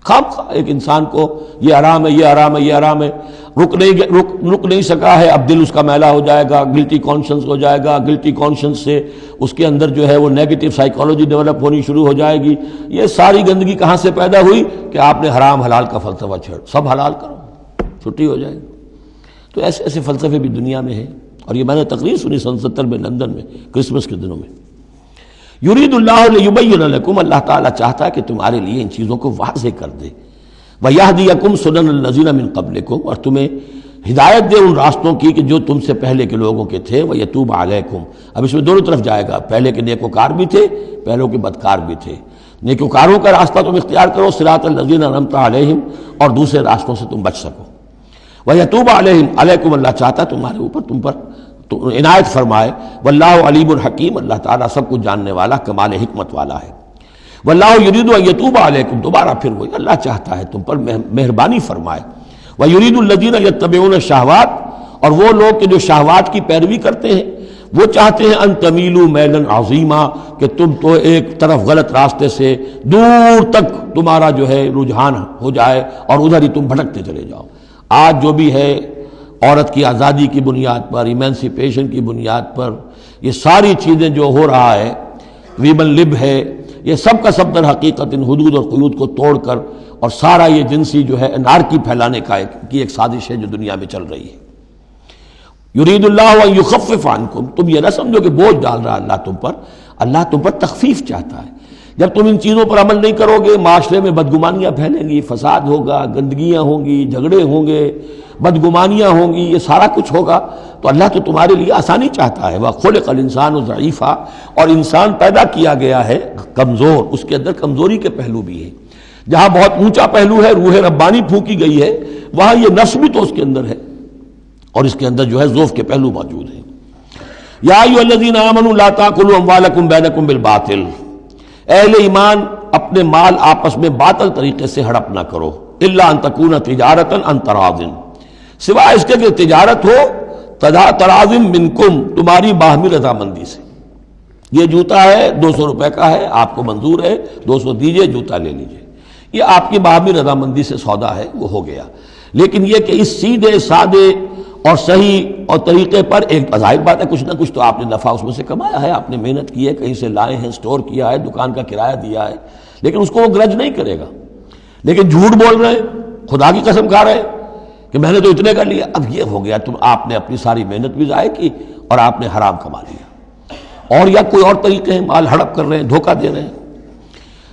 خواہ ایک انسان کو یہ حرام ہے، یہ حرام ہے، یہ حرام ہے، رک نہیں سکا ہے، اب دل اس کا میلا ہو جائے گا، گلٹی کانشنس ہو جائے گا، گلٹی کانشنس سے اس کے اندر جو ہے وہ نیگیٹو سائیکالوجی ڈیولپ ہونی شروع ہو جائے گی۔ یہ ساری گندگی کہاں سے پیدا ہوئی کہ آپ نے حرام حلال کا فلسفہ چھیڑ، سب حلال کرو چھٹی ہو جائے گی۔ تو ایسے ایسے فلسفے بھی دنیا میں ہیں، اور یہ میں نے تقریر سنی 1970 میں لندن میں کرسمس کے دنوں میں۔ یرید اللہ لیبین لکم، اللہ تعالیٰ چاہتا ہے کہ تمہارے لیے ان چیزوں کو واضح کر دے۔ وَيَهْدِيَكُمْ سُنَنَ الَّذِينَ مِن قَبْلِكُمْ، اور تمہیں ہدایت دے ان راستوں کی کہ جو تم سے پہلے کے لوگوں کے تھے۔ وَيَتُوبَ عَلَيْكُمْ، اب اس میں دونوں طرف جائے گا، پہلے کے نیکوکار بھی تھے، پہلوں کے بدکار بھی تھے۔ نیکوکاروں کا راستہ تم اختیار کرو، صراط الذین انعمت علیہم، اور دوسرے راستوں سے تم بچ سکو۔ وَيَتُوبَ عَلَيْكُمْ، اللہ چاہتا ہے تمہارے اوپر، تم پر عنایت فرمائے۔ واللہ علیم الحکیم، اللہ تعالیٰ سب کچھ جاننے والا، کمال حکمت والا ہے۔ واللہ یرید ان یتوب علیکم، دوبارہ پھر وہی، اللہ چاہتا ہے تم پر مہربانی فرمائے۔ ویرید الذین یتبعون الشہوات، اور وہ لوگ کہ جو شہوات کی پیروی کرتے ہیں وہ چاہتے ہیں ان تمیلوا میلا عظیما، کہ تم تو ایک طرف غلط راستے سے دور تک تمہارا جو ہے رجحان ہو جائے اور ادھر ہی تم بھٹکتے چلے جاؤ۔ آج جو بھی ہے عورت کی آزادی کی بنیاد پر، ایمانسیپیشن کی بنیاد پر، یہ ساری چیزیں جو ہو رہا ہے، ویمن لب ہے، یہ سب کا سب در حقیقت ان حدود اور قیود کو توڑ کر، اور سارا یہ جنسی جو ہے انارکی پھیلانے کا ایک سازش ہے جو دنیا میں چل رہی ہے۔ یرید اللہ ان یخفف عنکم، تم یہ نہ سمجھو کہ بوجھ ڈال رہا اللہ تم پر، اللہ تم پر تخفیف چاہتا ہے۔ جب تم ان چیزوں پر عمل نہیں کرو گے، معاشرے میں بدگمانیاں پھیلیں گی، فساد ہوگا، گندگیاں ہوں گی، جھگڑے ہوں گے، بدگمانیاں ہوں گی، یہ سارا کچھ ہوگا، تو اللہ تو تمہارے لیے آسانی چاہتا ہے۔ وَخُلِقَ الْإِنسَانُ ضَعِيفًا، اور انسان پیدا کیا گیا ہے کمزور، اس کے اندر کمزوری کے پہلو بھی ہیں۔ جہاں بہت اونچا پہلو ہے، روح ربانی پھونکی گئی ہے، وہاں یہ نفس بھی تو اس کے اندر ہے، اور اس کے اندر جو ہے ضعف کے پہلو موجود ہیں۔ یا ایھا الذین آمنوا لا تاکلوا اموالکم بینکم بالباطل، اہل ایمان اپنے مال آپس میں باطل طریقے سے ہڑپ نہ کرو، الا ان تکون تجارتا عن تراض، سوائے اس کے کہ تجارت ہو تراض منکم، تمہاری باہمی رضامندی سے۔ یہ جوتا ہے 200 روپے کا ہے، آپ کو منظور ہے 200 دیجئے، جوتا لے لیجئے، یہ آپ کی باہمی رضامندی سے سودا ہے، وہ ہو گیا۔ لیکن یہ کہ اس سیدھے سادے اور صحیح اور طریقے پر، ایک ظاہر بات ہے کچھ نہ کچھ تو آپ نے نفع اس میں سے کمایا ہے، آپ نے محنت کی ہے، کہیں سے لائے ہیں، سٹور کیا ہے، دکان کا کرایہ دیا ہے، لیکن اس کو وہ گرج نہیں کرے گا۔ لیکن جھوٹ بول رہے ہیں، خدا کی قسم کھا رہے ہیں کہ میں نے تو اتنے کر لیا، اب یہ ہو گیا، تم آپ نے اپنی ساری محنت بھی ضائع کی اور آپ نے حرام کما لیا۔ اور یا کوئی اور طریقے ہیں، مال ہڑپ کر رہے ہیں، دھوکہ دے رہے ہیں۔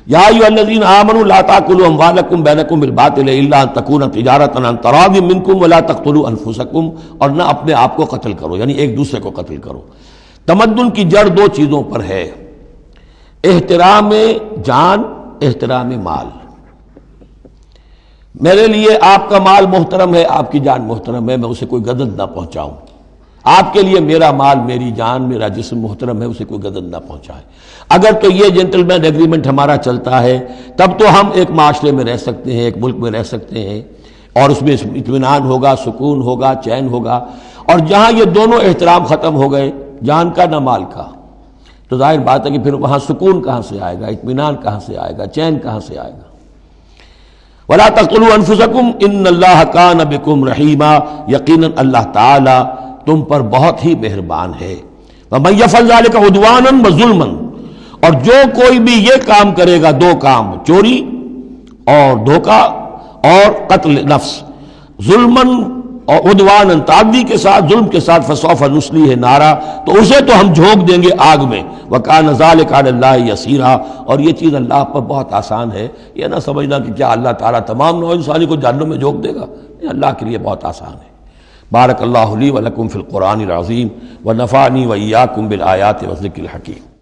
یا ایھا الذین آمنوا لا تاکلوا اموالکم بینکم بالباطل الا ان تکون تجارتا عن تراض منکم ولا تقتلوا انفسکم، اور نہ اپنے آپ کو قتل کرو، یعنی ایک دوسرے کو قتل کرو۔ تمدن کی جڑ دو چیزوں پر ہے، احترام جان، احترام مال۔ میرے لیے آپ کا مال محترم ہے، آپ کی جان محترم ہے، میں اسے کوئی گدن نہ پہنچاؤں۔ آپ کے لیے میرا مال، میری جان، میرا جسم محترم ہے، اسے کوئی گدن نہ پہنچائے۔ اگر تو یہ جنٹل مین ایگریمنٹ ہمارا چلتا ہے تب تو ہم ایک معاشرے میں رہ سکتے ہیں، ایک ملک میں رہ سکتے ہیں، اور اس میں اطمینان ہوگا، سکون ہوگا، چین ہوگا۔ اور جہاں یہ دونوں احترام ختم ہو گئے، جان کا نہ مال کا، تو ظاہر بات ہے کہ پھر وہاں سکون کہاں سے آئے گا، اطمینان کہاں سے آئے گا، چین کہاں سے آئے گا۔ ولا تقتلوا انفسکم ان اللہ کان بکم رحیما، یقیناً اللہ تعالی تم پر بہت ہی مہربان ہے۔ ومن یفعل ذلک عدوانا وظلما، اور جو کوئی بھی یہ کام کرے گا، دو کام، چوری اور دھوکہ اور قتل نفس، ظلماً اور عدوانا تعدی کے ساتھ، ظلم کے ساتھ، فسوف نصلیہ نارا، تو اسے تو ہم جھونک دیں گے آگ میں، وکان ذلک علی اللہ یسیرا، اور یہ چیز اللہ پر بہت آسان ہے۔ یہ نہ سمجھنا کہ کیا اللہ تعالیٰ تمام نوع انسانی کو جہنم میں جھونک دے گا، یہ اللہ کے لیے بہت آسان ہے۔ بارک اللہ لی ولکم فی القرآن العظیم ونفعنی وإیاکم بالآیات والذکر الحکیم۔